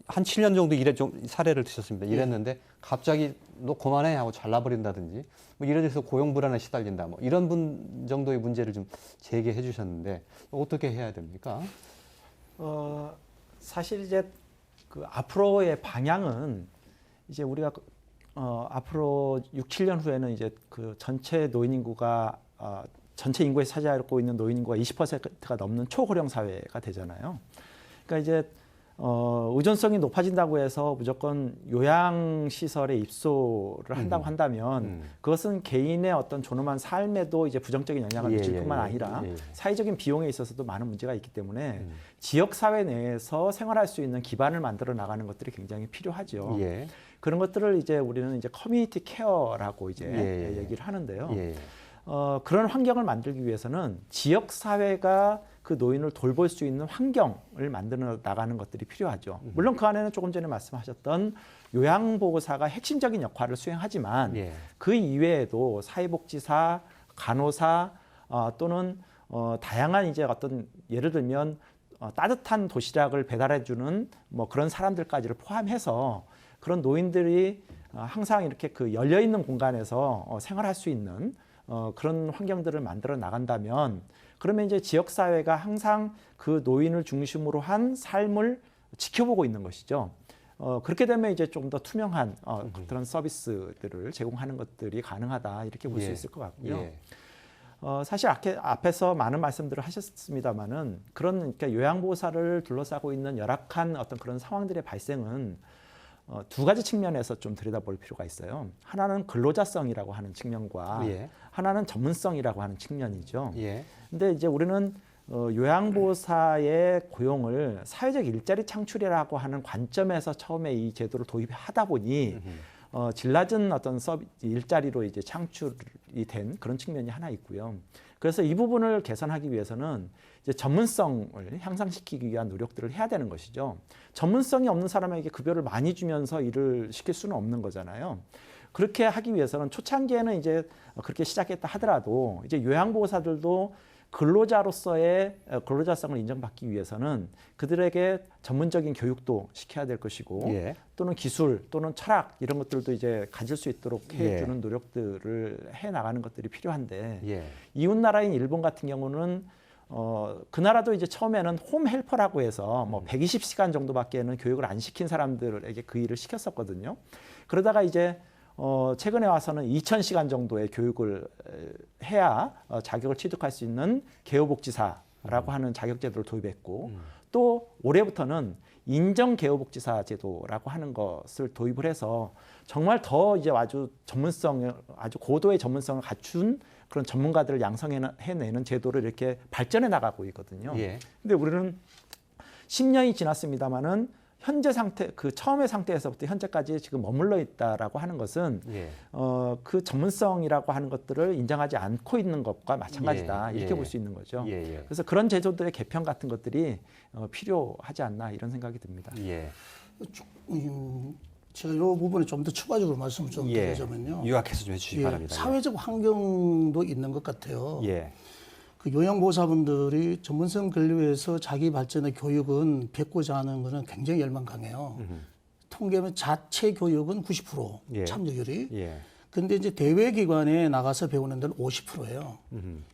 한 7년 정도 좀 사례를 드셨습니다. 이랬는데 갑자기 너 그만해 하고 잘라버린다든지 뭐 이래 돼서 고용 불안에 시달린다. 뭐 이런 분 정도의 문제를 좀 제기해 주셨는데 어떻게 해야 됩니까? 사실 이제 그 앞으로의 방향은 이제 우리가 앞으로 6, 7년 후에는 이제 그 전체 노인 인구가 전체 인구에 차지하고 있는 노인 인구가 20%가 넘는 초고령 사회가 되잖아요. 그러니까 이제 의존성이 높아진다고 해서 무조건 요양시설에 입소를 한다고 한다면 그것은 개인의 어떤 존엄한 삶에도 이제 부정적인 영향을 미칠 뿐만 아니라 사회적인 비용에 있어서도 많은 문제가 있기 때문에 지역사회 내에서 생활할 수 있는 기반을 만들어 나가는 것들이 굉장히 필요하죠. 그런 것들을 이제 우리는 이제 커뮤니티 케어라고 이제 얘기를 하는데요. 그런 환경을 만들기 위해서는 지역사회가 그 노인을 돌볼 수 있는 환경을 만들어 나가는 것들이 필요하죠. 물론 그 안에는 조금 전에 말씀하셨던 요양보호사가 핵심적인 역할을 수행하지만 그 이외에도 사회복지사, 간호사 또는 다양한 이제 어떤 예를 들면 따뜻한 도시락을 배달해주는 뭐 그런 사람들까지를 포함해서 그런 노인들이 항상 이렇게 그 열려 있는 공간에서 생활할 수 있는 그런 환경들을 만들어 나간다면 그러면 이제 지역 사회가 항상 그 노인을 중심으로 한 삶을 지켜보고 있는 것이죠. 그렇게 되면 이제 좀 더 투명한 그런 서비스들을 제공하는 것들이 가능하다 이렇게 볼 수 있을 것 같고요. 사실 앞에서 많은 말씀들을 하셨습니다만은 그런 그러니까 요양보호사를 둘러싸고 있는 열악한 어떤 그런 상황들의 발생은 두 가지 측면에서 좀 들여다볼 필요가 있어요. 하나는 근로자성이라고 하는 측면과 하나는 전문성이라고 하는 측면이죠. 근데 이제 우리는 요양보호사의 고용을 사회적 일자리 창출이라고 하는 관점에서 처음에 이 제도를 도입하다 보니 질 낮은 어떤 일자리로 이제 창출이 된 그런 측면이 하나 있고요. 그래서 이 부분을 개선하기 위해서는 이제 전문성을 향상시키기 위한 노력들을 해야 되는 것이죠. 전문성이 없는 사람에게 급여를 많이 주면서 일을 시킬 수는 없는 거잖아요. 그렇게 하기 위해서는 초창기에는 이제 그렇게 시작했다 하더라도 이제 요양보호사들도 근로자로서의 근로자성을 인정받기 위해서는 그들에게 전문적인 교육도 시켜야 될 것이고 또는 기술 또는 철학 이런 것들도 이제 가질 수 있도록 해주는 노력들을 해 나가는 것들이 필요한데 이웃 나라인 일본 같은 경우는 그 나라도 이제 처음에는 홈 헬퍼라고 해서 뭐 120시간 정도밖에는 교육을 안 시킨 사람들에게 그 일을 시켰었거든요. 그러다가 이제 최근에 와서는 2000시간 정도의 교육을 해야 자격을 취득할 수 있는 개호복지사라고 하는 자격제도를 도입했고 또 올해부터는 인정 개호복지사 제도라고 하는 것을 도입을 해서 정말 더 이제 아주 고도의 전문성을 갖춘 그런 전문가들을 양성해내는 제도를 이렇게 발전해 나가고 있거든요. 근데 우리는 10년이 지났습니다마는 현재 상태, 그 처음의 상태에서부터 현재까지 지금 머물러 있다라고 하는 것은 그 전문성이라고 하는 것들을 인정하지 않고 있는 것과 마찬가지다 이렇게 볼 수 있는 거죠. 그래서 그런 제도들의 개편 같은 것들이 필요하지 않나 이런 생각이 듭니다. 제가 이 부분에 좀 더 추가적으로 말씀을 좀 드리자면요. 요약해서 좀 해주시기 바랍니다. 사회적 환경도 있는 것 같아요. 그 요양보호사분들이 전문성 근로에서 자기 발전의 교육은 뵙고자 하는 것은 굉장히 열망 강해요. 통계면 자체 교육은 90% 참여율이. 근데 이제 대외기관에 나가서 배우는 데는 50%예요.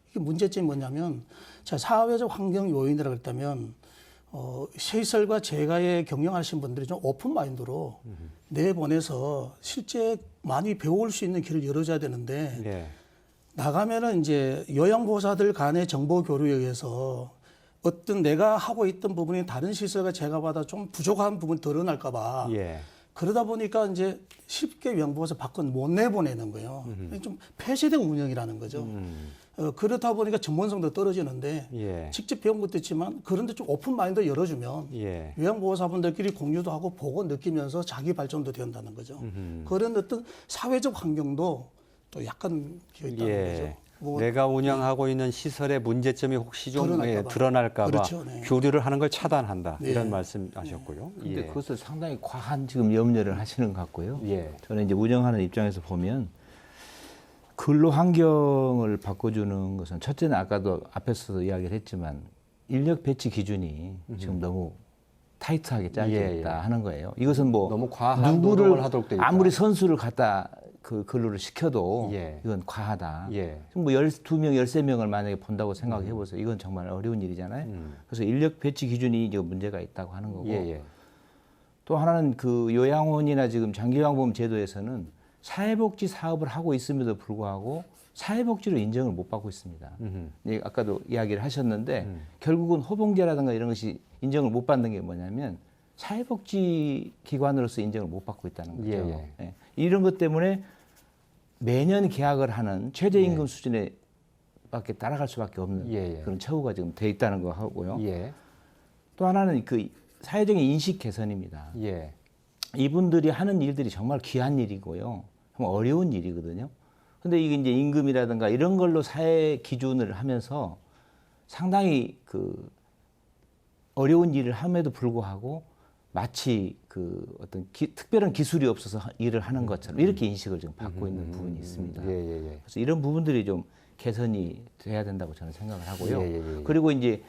이게 문제점이 뭐냐면 자, 사회적 환경 요인이라고 했다면 시설과 재가에 경영하시는 분들이 좀 오픈 마인드로 내보내서 실제 많이 배울 수 있는 길을 열어줘야 되는데 나가면은 이제 요양보호사들 간의 정보 교류에 의해서 어떤 내가 하고 있던 부분이 다른 시설과 재가보다 좀 부족한 부분이 드러날까봐 그러다 보니까 이제 쉽게 요양보호사 밖은 못 내보내는 거예요. 좀 폐쇄된 운영이라는 거죠. 그렇다 보니까 전문성도 떨어지는데 직접 배운 것도 있지만 그런데 좀 오픈 마인드 열어주면 요양보호사분들끼리 공유도 하고 보고 느끼면서 자기 발전도 된다는 거죠. 그런 어떤 사회적 환경도 또 약간 비어 있다는 거죠. 뭐 내가 운영하고 있는 시설의 문제점이 혹시 좀 드러날까 봐 그렇죠, 교류를 하는 걸 차단한다. 이런 말씀하셨고요. 근데 그것은 상당히 과한 지금 염려를 하시는 것 같고요. 저는 이제 운영하는 입장에서 보면 근로 환경을 바꿔주는 것은 첫째는 아까도 앞에서도 이야기를 했지만 인력 배치 기준이 지금 너무 타이트하게 짜져 있다 하는 거예요. 이것은 뭐 너무 과한 누구를 노동을 하도록 돼 있다. 아무리 선수를 갖다 그 근로를 시켜도 이건 과하다. 뭐 12명, 13명을 만약에 본다고 생각해 보세요. 이건 정말 어려운 일이잖아요. 그래서 인력 배치 기준이 이제 문제가 있다고 하는 거고. 또 하나는 그 요양원이나 지금 장기요양보험 제도에서는 사회복지 사업을 하고 있음에도 불구하고 사회복지로 인정을 못 받고 있습니다. 아까도 이야기를 하셨는데 결국은 호봉제라든가 이런 것이 인정을 못 받는 게 뭐냐면 사회복지 기관으로서 인정을 못 받고 있다는 거죠. 예, 예. 이런 것 때문에 매년 계약을 하는 최저임금 수준에 밖에 따라갈 수밖에 없는 예, 예. 그런 처우가 지금 돼 있다는 거 하고요. 예. 또 하나는 그 사회적인 인식 개선입니다. 예. 이분들이 하는 일들이 정말 귀한 일이고요. 정말 어려운 일이거든요. 근데 이게 이제 임금이라든가 이런 걸로 사회 기준을 하면서 상당히 그 어려운 일을 함에도 불구하고 마치 그 어떤 특별한 기술이 없어서 일을 하는 것처럼 이렇게 인식을 지금 받고 있는 부분이 있습니다. 예, 예, 예. 그래서 이런 부분들이 좀 개선이 돼야 된다고 저는 생각을 하고요. 예, 예, 예. 그리고 이제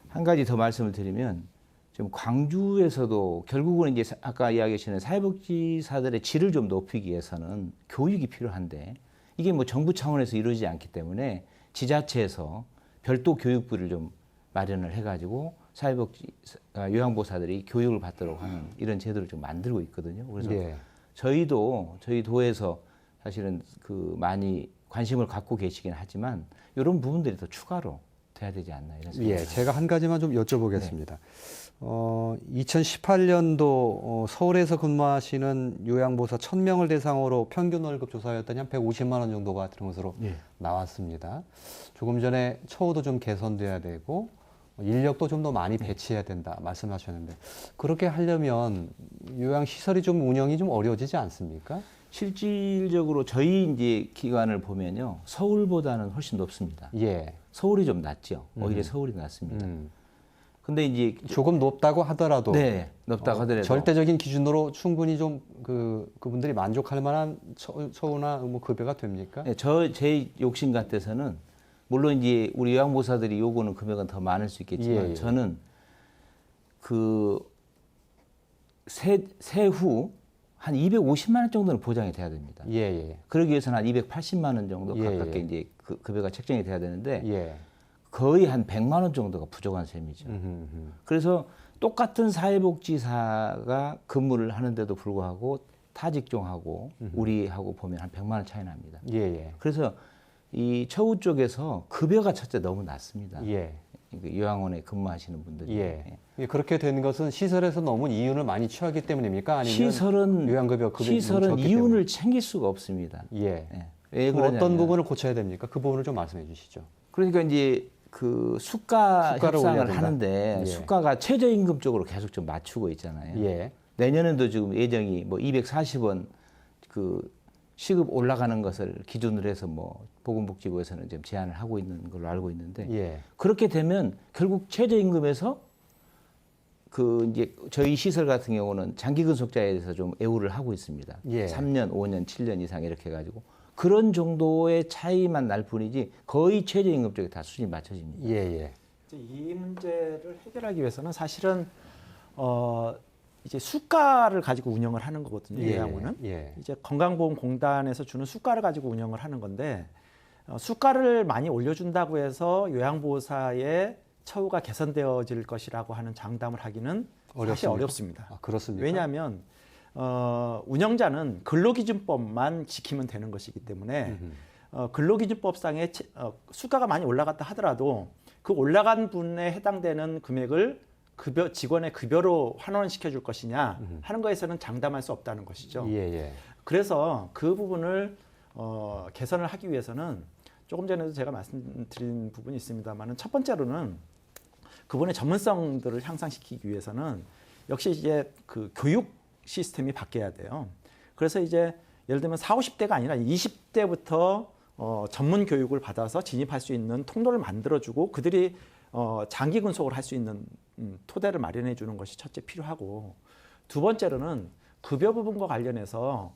한 가지 더 말씀을 드리면 지금 광주에서도 결국은 이제 아까 이야기하시는 사회복지사들의 질을 좀 높이기 위해서는 교육이 필요한데 이게 뭐 정부 차원에서 이루어지지 않기 때문에 지자체에서 별도 교육부를 좀 마련을 해가지고 사회복지 요양보호사들이 교육을 받도록 하는 이런 제도를 좀 만들고 있거든요. 그래서 예. 저희 도에서 사실은 그 많이 관심을 갖고 계시긴 하지만 이런 부분들이 더 추가로 돼야 되지 않나 이런 생각이 예, 듭니다. 제가 한 가지만 좀 여쭤보겠습니다. 2018년도 서울에서 근무하시는 요양보호사 1000명을 대상으로 평균 월급 조사였더니 한 150만 원 정도가 되는 것으로 예. 나왔습니다. 조금 전에 처우도 좀 개선돼야 되고 인력도 좀 더 많이 배치해야 된다 말씀하셨는데 그렇게 하려면 요양시설이 좀 운영이 좀 어려워지지 않습니까? 실질적으로 저희 이제 기관을 보면요 서울보다는 훨씬 높습니다. 예. 서울이 좀 낮죠. 오히려 서울이 낮습니다. 근데 이제 조금 높다고 하더라도 네 높다고 하더라도 절대적인 기준으로 충분히 좀 그분들이 만족할 만한 처우나 뭐 급여가 됩니까? 네, 제 욕심 같아서는 물론 이제 우리 요양보호사들이 요구는 금액은 더 많을 수 있겠지만 예, 예. 저는 그 세후 한 250만 원 정도는 보장이 돼야 됩니다. 예, 예. 그러기 위해서는 한 280만 원 정도 예, 가깝게 예. 이제 그 급여가 책정이 돼야 되는데 예. 거의 한 100만 원 정도가 부족한 셈이죠. 그래서 똑같은 사회복지사가 근무를 하는데도 불구하고 타 직종하고 우리하고 보면 한 100만 원 차이 납니다. 예, 예. 그래서 이 처우 쪽에서 급여가 첫째 너무 낮습니다. 예. 그 요양원에 근무하시는 분들이. 예. 그렇게 된 것은 시설에서 너무 이윤을 많이 취하기 때문입니까? 아니면 시설은 요양급여 급여가 너무 시설은 적기 이윤을 때문에? 챙길 수가 없습니다. 예. 예. 왜 그럼 어떤 그러냐면 부분을 고쳐야 됩니까? 그 부분을 좀 말씀해 주시죠. 그러니까 이제 그 수가 수가를 올려야 협상을 된다. 하는데 예. 수가가 최저임금 쪽으로 계속 좀 맞추고 있잖아요. 예. 내년에도 지금 예정이 뭐 240원 그 시급 올라가는 것을 기준으로 해서 뭐 보건복지부에서는 지금 제안을 하고 있는 걸로 알고 있는데 예. 그렇게 되면 결국 최저임금에서 그 이제 저희 시설 같은 경우는 장기 근속자에 대해서 좀 애우를 하고 있습니다. 예. 3년, 5년, 7년 이상 이렇게 해가지고 그런 정도의 차이만 날 뿐이지 거의 최저임금 쪽에 다 수준이 맞춰집니다. 예, 예. 이 문제를 해결하기 위해서는 사실은 이제 수가를 가지고 운영을 하는 거거든요. 예, 요양원은 예. 이제 건강보험공단에서 주는 수가를 가지고 운영을 하는 건데 수가를 많이 올려준다고 해서 요양보호사의 처우가 개선되어질 것이라고 하는 장담을 하기는 사실 어렵습니까? 어렵습니다. 아, 그렇습니까? 왜냐하면 운영자는 근로기준법만 지키면 되는 것이기 때문에 근로기준법상의 수가가 많이 올라갔다 하더라도 그 올라간 분에 해당되는 금액을 직원의 급여로 환원시켜 줄 것이냐 하는 것에서는 장담할 수 없다는 것이죠. 예, 예. 그래서 그 부분을 개선을 하기 위해서는 조금 전에도 제가 말씀드린 부분이 있습니다만은 첫 번째로는 그분의 전문성들을 향상시키기 위해서는 역시 이제 그 교육 시스템이 바뀌어야 돼요. 그래서 이제 예를 들면 40, 50대가 아니라 20대부터 전문 교육을 받아서 진입할 수 있는 통로를 만들어주고 그들이 장기 근속을 할 수 있는 토대를 마련해 주는 것이 첫째 필요하고 두 번째로는 급여 부분과 관련해서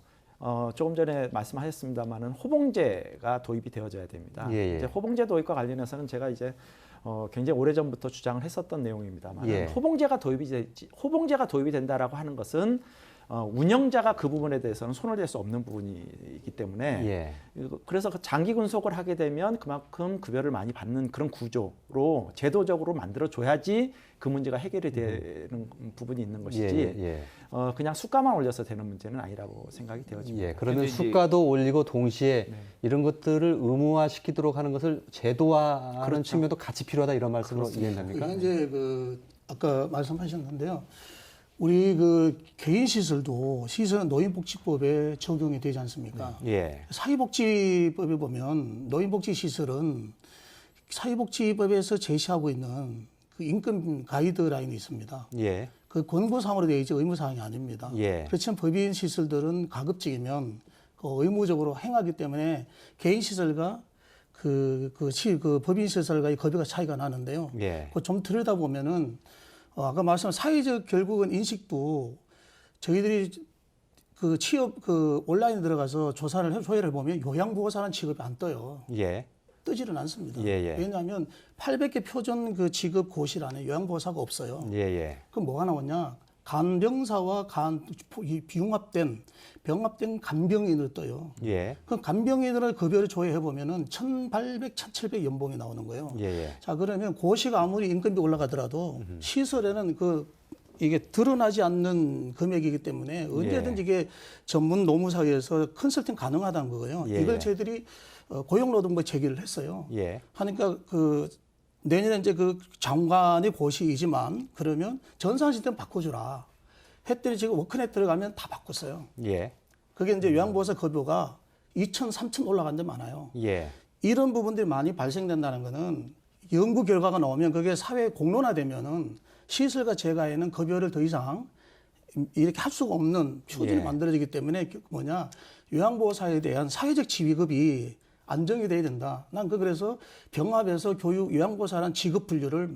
조금 전에 말씀하셨습니다만은 호봉제가 도입이 되어져야 됩니다. 예, 예. 이제 호봉제 도입과 관련해서는 제가 이제 굉장히 오래전부터 주장을 했었던 내용입니다만 예. 호봉제가 도입이 된다라고 하는 것은 운영자가 그 부분에 대해서는 손을 댈 수 없는 부분이기 때문에 예. 그래서 그 장기 근속을 하게 되면 그만큼 급여를 많이 받는 그런 구조로 제도적으로 만들어 줘야지 그 문제가 해결이 되는 부분이 있는 것이지 예, 예. 그냥 수가만 올려서 되는 문제는 아니라고 생각이 되어집니다. 예, 그러면 근데 이제- 수가도 올리고 동시에 네. 이런 것들을 의무화시키도록 하는 것을 제도화하는 그렇죠. 측면도 같이 필요하다 이런 말씀으로 그렇습니다. 이해됩니까? 이게 이제 아까 말씀하셨는데요. 우리 그 개인 시설도 시설은 노인복지법에 적용이 되지 않습니까? 예. 사회복지법에 보면 노인복지 시설은 사회복지법에서 제시하고 있는 그 인권 가이드라인이 있습니다. 예. 그 권고사항으로 되어 있지 의무사항이 아닙니다. 예. 그렇지만 법인 시설들은 가급적이면 그 의무적으로 행하기 때문에 개인 시설과 그 법인 시설과의 급여가 차이가 나는데요. 예. 그 좀 들여다보면은 아까 말씀한 사회적 결국은 인식도 저희들이 그 취업 그 온라인에 들어가서 조회를 보면 요양보호사라는 직업이 안 떠요. 예. 뜨지는 않습니다. 예, 예. 왜냐하면 800개 표준 그 직업 고실 안에 요양보호사가 없어요. 예, 예. 그럼 뭐가 나오냐? 간병사와 병합된 간병인을 떠요. 예. 그 간병인을 급여를 조회해 보면은 1,800, 1,700 연봉이 나오는 거예요. 예, 예. 자, 그러면 고시가 아무리 인건비 올라가더라도 시설에는 이게 드러나지 않는 금액이기 때문에 언제든지 이게 전문 노무사회에서 컨설팅 가능하다는 거고요. 예, 이걸 예. 저희들이 고용노동부에 제기를 했어요. 예. 하니까 내년에 이제 그 장관의 고시이지만 그러면 전산 시스템 바꿔주라. 했더니 지금 워크넷 들어가면 다 바꿨어요. 예. 그게 이제 요양보호사 급여가 2천, 3천 올라간 데 많아요. 예. 이런 부분들이 많이 발생된다는 거는 연구 결과가 나오면 그게 사회 공론화되면은 시설과 재가에는 급여를 더 이상 이렇게 할 수가 없는 표준이 예. 만들어지기 때문에 요양보호사에 대한 사회적 지위급이 안정이 돼야 된다. 난 그래서 병합에서 요양보호사라는 직업 분류를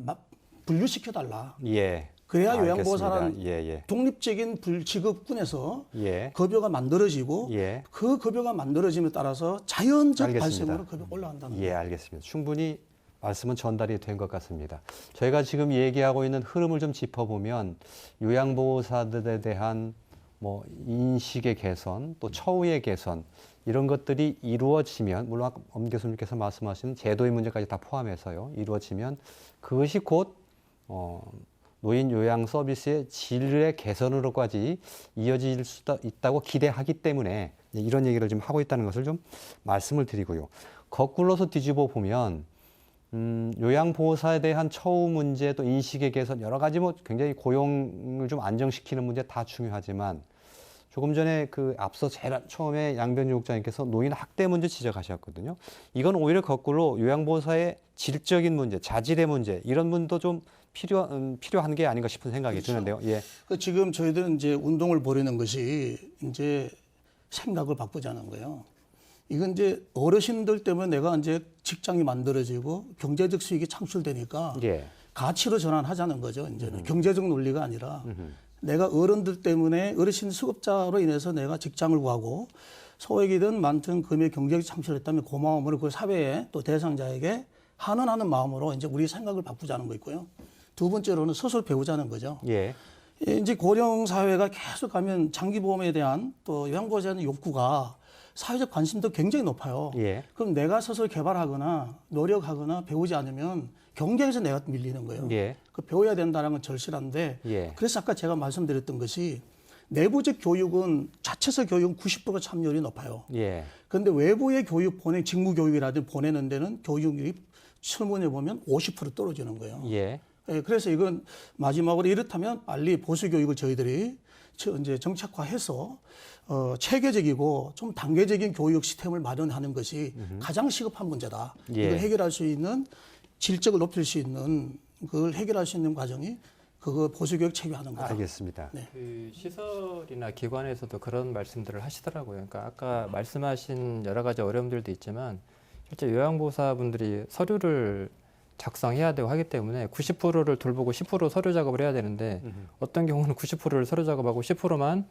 분류시켜달라. 예. 그래야 알겠습니다. 요양보호사라는 예, 예. 독립적인 직업군에서 예. 급여가 만들어지고 예. 그 급여가 만들어짐에 따라서 자연적 알겠습니다. 발생으로 급여가 올라간다는 예, 거예요. 알겠습니다. 충분히 말씀은 전달이 된 것 같습니다. 저희가 지금 얘기하고 있는 흐름을 좀 짚어보면 요양보호사들에 대한 뭐 인식의 개선, 또 처우의 개선 이런 것들이 이루어지면 물론 아까 엄 교수님께서 말씀하신 제도의 문제까지 다 포함해서요. 이루어지면 그것이 곧 노인 요양 서비스의 질의 개선으로까지 이어질 수 있다고 기대하기 때문에 이런 얘기를 좀 하고 있다는 것을 좀 말씀을 드리고요. 거꾸로서 뒤집어 보면 요양보호사에 대한 처우 문제 또 인식의 개선 여러 가지 뭐 굉장히 고용을 좀 안정시키는 문제 다 중요하지만 조금 전에 그 앞서 제일 처음에 양변희 국장님께서 노인 학대 문제 지적하셨거든요. 이건 오히려 거꾸로 요양보호사의 질적인 문제, 자질의 문제 이런 분도 좀 필요한 게 아닌가 싶은 생각이 그렇죠. 드는데요. 예. 지금 저희들은 이제 운동을 벌이는 것이 이제 생각을 바꾸자는 거예요. 이건 이제 어르신들 때문에 내가 이제 직장이 만들어지고 경제적 수익이 창출되니까 예. 가치로 전환하자는 거죠. 이제는 경제적 논리가 아니라 내가 어른들 때문에 어르신 수급자로 인해서 내가 직장을 구하고 소액이든 많든 금액 경제적 창출했다면 그 마음으로 그 사회에 또 대상자에게 환원하는 마음으로 이제 우리 생각을 바꾸자는 거 있고요. 두 번째로는 스스로 배우자는 거죠. 예. 이제 고령 사회가 계속 가면 장기보험에 대한 또 요양보호사에 대한 욕구가 사회적 관심도 굉장히 높아요. 예. 그럼 내가 스스로 개발하거나 노력하거나 배우지 않으면 경쟁에서 내가 밀리는 거예요. 예. 그 배워야 된다는 건 절실한데 예. 그래서 아까 제가 말씀드렸던 것이 내부적 교육은 자체적 교육은 90% 참여율이 높아요. 예. 그런데 외부의 교육 직무 교육이라든지 보내는 데는 교육률이 설문에 보면 50% 떨어지는 거예요. 예. 예, 그래서 이건 마지막으로 이렇다면 빨리 보수 교육을 저희들이 이제 정착화해서 체계적이고 좀 단계적인 교육 시스템을 마련하는 것이 가장 시급한 문제다. 예. 이걸 해결할 수 있는 질적을 높일 수 있는 그걸 해결할 수 있는 과정이 그거 보수 교육 체계화하는 거다. 알겠습니다. 네. 그 시설이나 기관에서도 그런 말씀들을 하시더라고요. 그러니까 아까 말씀하신 여러 가지 어려움들도 있지만 실제 요양보호사분들이 서류를 작성해야 되고 하기 때문에 90%를 돌보고 10% 서류 작업을 해야 되는데 어떤 경우는 90%를 서류 작업하고 10%만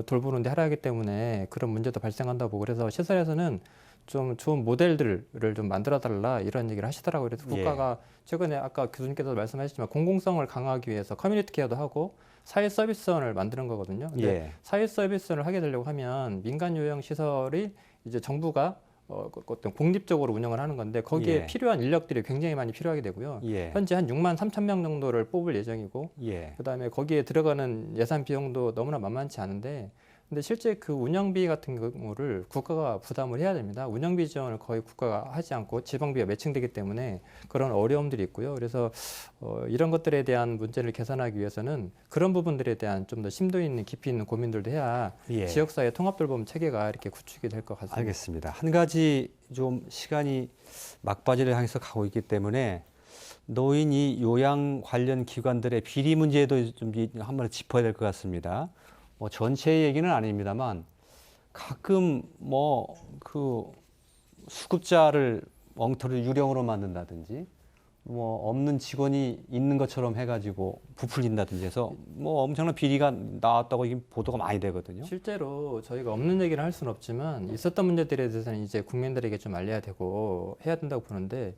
돌보는데 하라 하기 때문에 그런 문제도 발생한다고 보고 그래서 시설에서는 좀 좋은 모델들을 좀 만들어 달라 이런 얘기를 하시더라고요. 그래서 국가가 최근에 아까 교수님께서 말씀하셨지만 공공성을 강화하기 위해서 커뮤니티 케어도 하고 사회 서비스원을 만드는 거거든요. 근데 예. 사회 서비스원을 하게 되려고 하면 민간 요양 시설이 이제 정부가 어떤 공립적으로 운영을 하는 건데 거기에 예. 필요한 인력들이 굉장히 많이 필요하게 되고요. 예. 현재 한 6만 3천 명 정도를 뽑을 예정이고 예. 그다음에 거기에 들어가는 예산 비용도 너무나 만만치 않은데 근데 실제 그 운영비 같은 경우를 국가가 부담을 해야 됩니다. 운영비 지원을 거의 국가가 하지 않고 지방비가 매칭되기 때문에 그런 어려움들이 있고요. 그래서 이런 것들에 대한 문제를 개선하기 위해서는 그런 부분들에 대한 좀 더 심도 있는 깊이 있는 고민들도 해야 예. 지역사회 통합돌봄 체계가 이렇게 구축이 될 것 같습니다. 알겠습니다. 한 가지 좀 시간이 막바지를 향해서 가고 있기 때문에 노인 이 요양 관련 기관들의 비리 문제도 좀 한번 짚어야 될 것 같습니다. 뭐 전체 얘기는 아닙니다만 가끔 뭐 그 수급자를 엉터리 유령으로 만든다든지 뭐 없는 직원이 있는 것처럼 해가지고 부풀린다든지 해서 뭐 엄청난 비리가 나왔다고 이게 보도가 많이 되거든요. 실제로 저희가 없는 얘기를 할 수는 없지만 있었던 문제들에 대해서는 이제 국민들에게 좀 알려야 되고 해야 된다고 보는데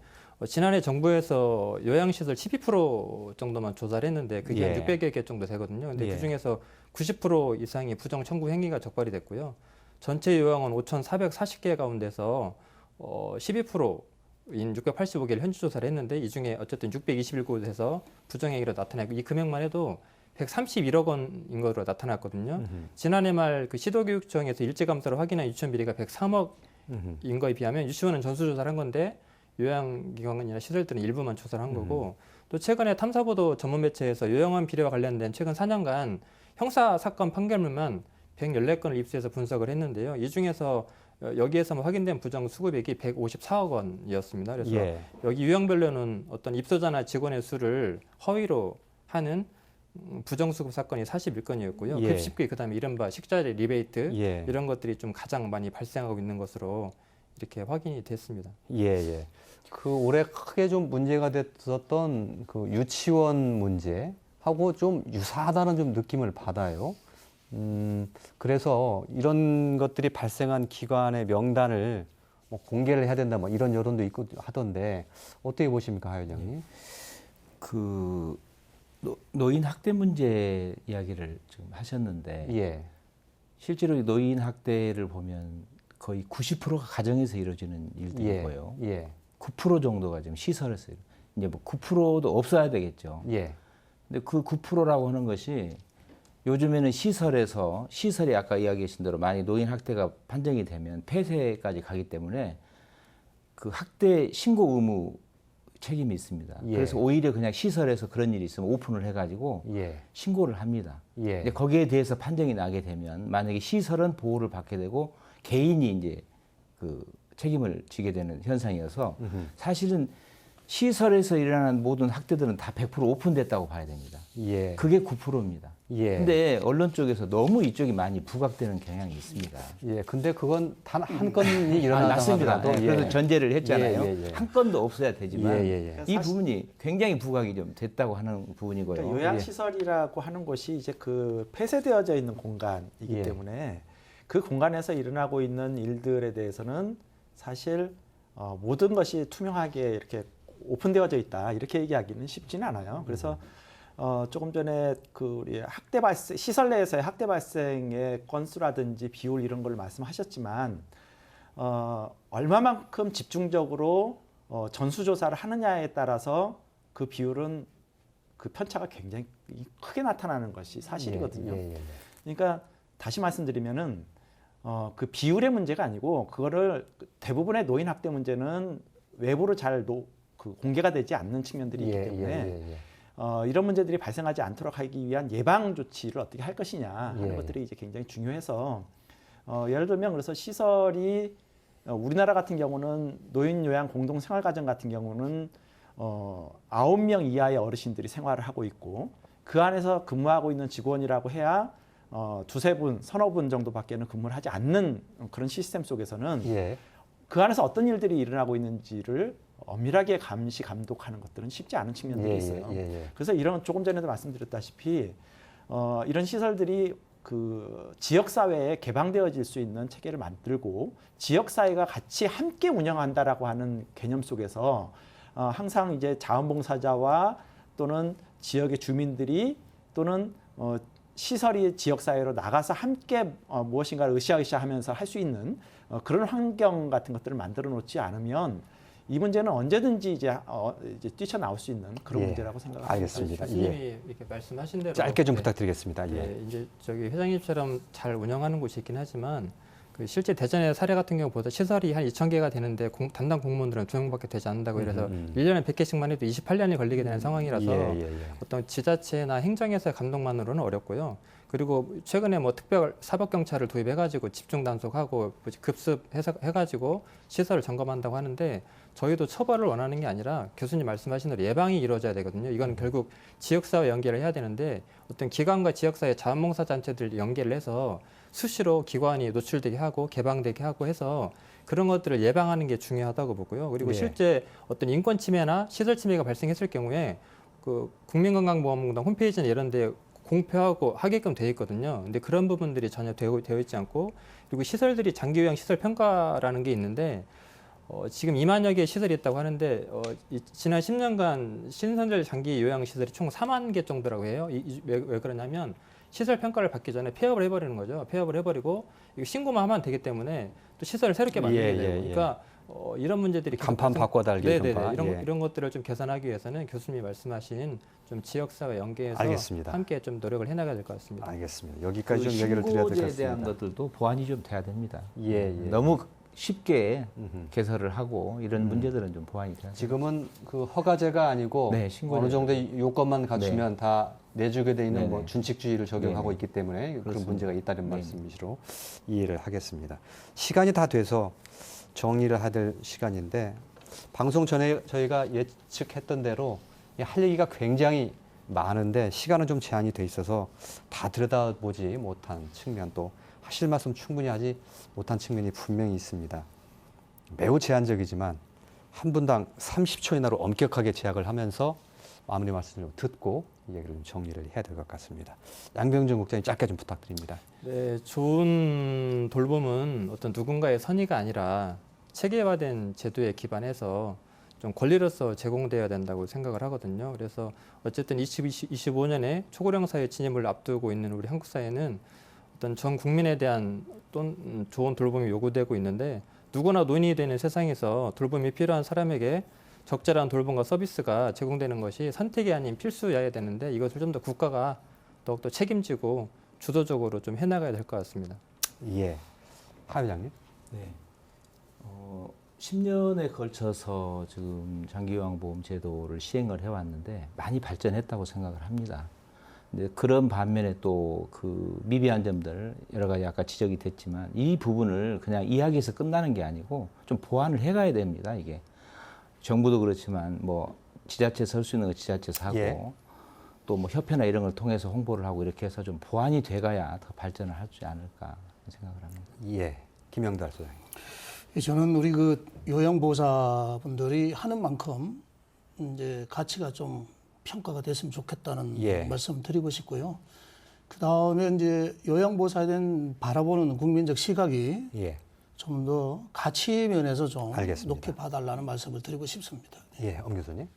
지난해 정부에서 요양시설 12% 정도만 조사를 했는데 그게 예. 600여 개 정도 되거든요. 근데 예. 그중에서 90% 이상이 부정 청구 행위가 적발이 됐고요. 전체 요양원 5,440개 가운데서 12%인 685개를 현지 조사를 했는데 이 중에 어쨌든 621곳에서 부정행위로 나타나고 이 금액만 해도 131억 원인 것으로 나타났거든요. 지난해 말 그 시도교육청에서 일제감사로 확인한 유치원 비리가 103억인 거에 비하면 유치원은 전수조사를 한 건데 요양기관이나 시설들은 일부만 조사를 한 거고 또 최근에 탐사보도 전문 매체에서 요양원 비리와 관련된 최근 4년간 형사 사건 판결문만 114건을 입수해서 분석을 했는데요. 이 중에서 여기에서 확인된 부정 수급액이 154억 원이었습니다. 그래서 예. 여기 유형별로는 어떤 입소자나 직원의 수를 허위로 하는 부정수급 사건이 41건이었고요. 예. 급식비 그다음에 이른바 식자재 리베이트 예. 이런 것들이 좀 가장 많이 발생하고 있는 것으로 이렇게 확인이 됐습니다. 예, 예. 그 올해 크게 좀 문제가 됐었던 그 유치원 문제하고 좀 유사하다는 좀 느낌을 받아요. 그래서 이런 것들이 발생한 기관의 명단을 뭐 공개를 해야 된다, 뭐 이런 여론도 있고 하던데 어떻게 보십니까, 하 회장님? 그 노인 학대 문제 이야기를 좀 하셨는데 예, 실제로 이 노인 학대를 보면 거의 90%가 가정에서 이루어지는 일들이고요. 예, 9% 정도가 지금 시설에서 이제 뭐 9%도 없어야 되겠죠. 예, 근데 그 9%라고 하는 것이 요즘에는 시설이 아까 이야기하신 대로 많이 노인 학대가 판정이 되면 폐쇄까지 가기 때문에 그 학대 신고 의무 책임이 있습니다. 예. 그래서 오히려 그냥 시설에서 그런 일이 있으면 오픈을 해가지고 예, 신고를 합니다. 예, 근데 거기에 대해서 판정이 나게 되면 만약에 시설은 보호를 받게 되고 개인이 이제 그 책임을 지게 되는 현상이어서 사실은 시설에서 일어나는 모든 학대들은 다 100% 오픈됐다고 봐야 됩니다. 예, 그게 9%입니다. 예. 근데 언론 쪽에서 너무 이쪽이 많이 부각되는 경향이 있습니다. 예, 근데 그건 단 한 건이 일어나다 맞습니다. 하더라도 네, 그래서 전제를 했잖아요. 예, 예, 예. 한 건도 없어야 되지만 예, 예, 예. 이 부분이 굉장히 부각이 좀 됐다고 하는 부분이고요. 그러니까 요양시설이라고 하는 곳이 이제 그 폐쇄되어져 있는 공간이기 예. 때문에 그 공간에서 일어나고 있는 일들에 대해서는 사실 모든 것이 투명하게 이렇게 오픈되어져 있다 이렇게 얘기하기는 쉽지는 않아요. 그래서 조금 전에 그 우리 학대 발생 시설 내에서의 학대 발생의 건수라든지 비율 이런 걸 말씀하셨지만 얼마만큼 집중적으로 전수조사를 하느냐에 따라서 그 비율은 그 편차가 굉장히 크게 나타나는 것이 사실이거든요. 예, 예, 예. 그러니까 다시 말씀드리면은 그 비율의 문제가 아니고 그거를 대부분의 노인 학대 문제는 외부로 잘 공개가 되지 않는 측면들이 있기 때문에 이런 문제들이 발생하지 않도록 하기 위한 예방 조치를 어떻게 할 것이냐 하는 것들이 이제 굉장히 중요해서 예를 들면 그래서 시설이 우리나라 같은 경우는 노인 요양 공동 생활가정 같은 경우는 9명 이하의 어르신들이 생활을 하고 있고 그 안에서 근무하고 있는 직원이라고 해야 두세 분, 서너 분 정도밖에는 근무를 하지 않는 그런 시스템 속에서는 예. 그 안에서 어떤 일들이 일어나고 있는지를 엄밀하게 감시 감독하는 것들은 쉽지 않은 측면들이 있어요. 그래서 이런 조금 전에도 말씀드렸다시피 이런 시설들이 그 지역 사회에 개방되어질 수 있는 체계를 만들고 지역 사회가 같이 함께 운영한다라고 하는 개념 속에서 항상 이제 자원봉사자와 또는 지역의 주민들이 또는 시설이 지역 사회로 나가서 함께 무엇인가를 으쌰으쌰하면서 할 수 있는 그런 환경 같은 것들을 만들어 놓지 않으면 이 문제는 언제든지 이제 뛰쳐나올 수 있는 그런 예, 문제라고 생각합니다. 알겠습니다. 교수님이 예. 이렇게 말씀하신 대로 짧게 좀 네. 부탁드리겠습니다. 예. 네, 이제 저기 회장님처럼 잘 운영하는 곳이 있긴 하지만 그 실제 대전의 사례 같은 경우보다 시설이 한 2,000개가 되는데 담당 공무원들은 2명밖에 되지 않는다고 이래서 1년에 100개씩만 해도 28년이 걸리게 되는 상황이라서 예. 어떤 지자체나 행정에서의 감독만으로는 어렵고요. 그리고 최근에 뭐 특별 사법경찰을 도입해가지고 집중 단속하고 급습 해가지고 시설을 점검한다고 하는데 저희도 처벌을 원하는 게 아니라 교수님 말씀하신 대로 예방이 이루어져야 되거든요. 이건 결국 지역사회 연계를 해야 되는데 어떤 기관과 지역사회 자원봉사단체들 연계를 해서 수시로 기관이 노출되게 하고 개방되게 하고 해서 그런 것들을 예방하는 게 중요하다고 보고요. 그리고 네. 실제 어떤 인권 침해나 시설 침해가 발생했을 경우에 그 국민건강보험공단 홈페이지나 이런 데 공표하고 하게끔 되어 있거든요. 근데 그런 부분들이 전혀 되어 있지 않고 그리고 시설들이 장기요양 시설 평가라는 게 있는데 지금 2만여 개의 시설이 있다고 하는데 지난 10년간 신선별 장기 요양 시설이 총 4만 개 정도라고 해요. 왜 그러냐면 시설 평가를 받기 전에 폐업을 해버리는 거죠. 폐업을 해버리고 이거 신고만 하면 되기 때문에 또 시설을 새롭게 만들게 되고 그러니까 이런 문제들이 간판 바꿔달기 이런 것들을 좀 개선하기 위해서는 교수님이 말씀하신 좀 지역사회 연계해서 알겠습니다. 함께 좀 노력을 해나가야 될 것 같습니다. 알겠습니다. 여기까지 그 좀 얘기를 드려야 될 것 신고제에 같습니다. 대한 것들도 보완이 좀 돼야 됩니다. 예. 너무 쉽게 개설을 하고 이런 문제들은 좀 보완이 돼야 됩니다. 지금은 그 허가제가 아니고 네, 신고제. 어느 정도의 요건만 갖추면 다 내주게 돼 있는 네네. 뭐 준칙주의를 적용하고 네네. 있기 때문에 그런 그렇습니다. 문제가 있다는 네네. 말씀이시로 이해를 하겠습니다. 시간이 다 돼서 정리를 해야 될 시간인데 방송 전에 저희가 예측했던 대로 할 얘기가 굉장히 많은데 시간은 좀 제한이 돼 있어서 다 들여다보지 못한 측면 또 하실 말씀 충분히 하지 못한 측면이 분명히 있습니다. 매우 제한적이지만 한 분당 30초 이내로 엄격하게 제약을 하면서 마무리 말씀을 좀 듣고 이 얘기를 좀 정리를 해야 될 것 같습니다. 양병정 국장님 짧게 좀 부탁드립니다. 네, 좋은 돌봄은 어떤 누군가의 선의가 아니라 체계화된 제도에 기반해서 좀 권리로서 제공되어야 된다고 생각을 하거든요. 그래서 어쨌든 2025년에 초고령 사회 진입을 앞두고 있는 우리 한국 사회는 어떤 전 국민에 대한 좋은 돌봄이 요구되고 있는데 누구나 노인이 되는 세상에서 돌봄이 필요한 사람에게 적절한 돌봄과 서비스가 제공되는 것이 선택이 아닌 필수여야 되는데 이것을 좀 더 국가가 더욱더 책임지고 주도적으로 좀 해나가야 될 것 같습니다. 예, 하 회장님. 네. 10년에 걸쳐서 지금 장기요양보험 제도를 시행을 해왔는데 많이 발전했다고 생각을 합니다. 근데 그런 반면에 또 그 미비한 점들 여러 가지 아까 지적이 됐지만 이 부분을 그냥 이야기에서 끝나는 게 아니고 좀 보완을 해가야 됩니다. 이게 정부도 그렇지만 뭐 지자체에서 할 수 있는 거 지자체에서 하고 예. 또 뭐 협회나 이런 걸 통해서 홍보를 하고 이렇게 해서 좀 보완이 돼가야 더 발전을 할 수 있지 않을까 생각을 합니다. 예, 김영달 소장님. 저는 우리 그 요양보호사분들이 하는 만큼 이제 가치가 좀 평가가 됐으면 좋겠다는 예. 말씀 드리고 싶고요. 그 다음에 이제 요양보호사에 대한 바라보는 국민적 시각이 예, 좀 더 가치 면에서 좀 알겠습니다. 높게 봐달라는 말씀을 드리고 싶습니다. 예, 엄 교수님.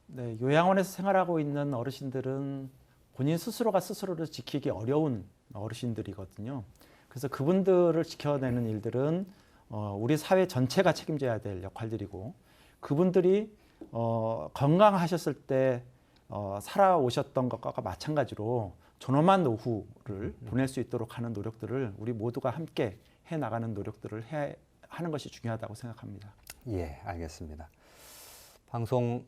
네, 요양원에서 생활하고 있는 어르신들은 본인 스스로가 스스로를 지키기 어려운 어르신들이거든요. 그래서 그분들을 지켜내는 일들은 우리 사회 전체가 책임져야 될 역할들이고 그분들이 건강하셨을 때 살아오셨던 것과 마찬가지로 존엄한 노후를 보낼 수 있도록 하는 노력들을 우리 모두가 함께 해나가는 노력들을 하는 것이 중요하다고 생각합니다. 예, 알겠습니다. 방송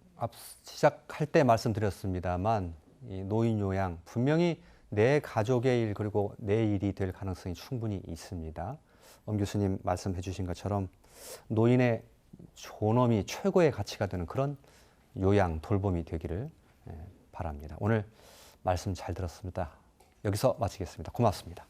시작할 때 말씀드렸습니다만 이 노인 요양 분명히 내 가족의 일 그리고 내 일이 될 가능성이 충분히 있습니다. 엄 교수님 말씀해 주신 것처럼 노인의 존엄이 최고의 가치가 되는 그런 요양 돌봄이 되기를 바랍니다. 오늘 말씀 잘 들었습니다. 여기서 마치겠습니다. 고맙습니다.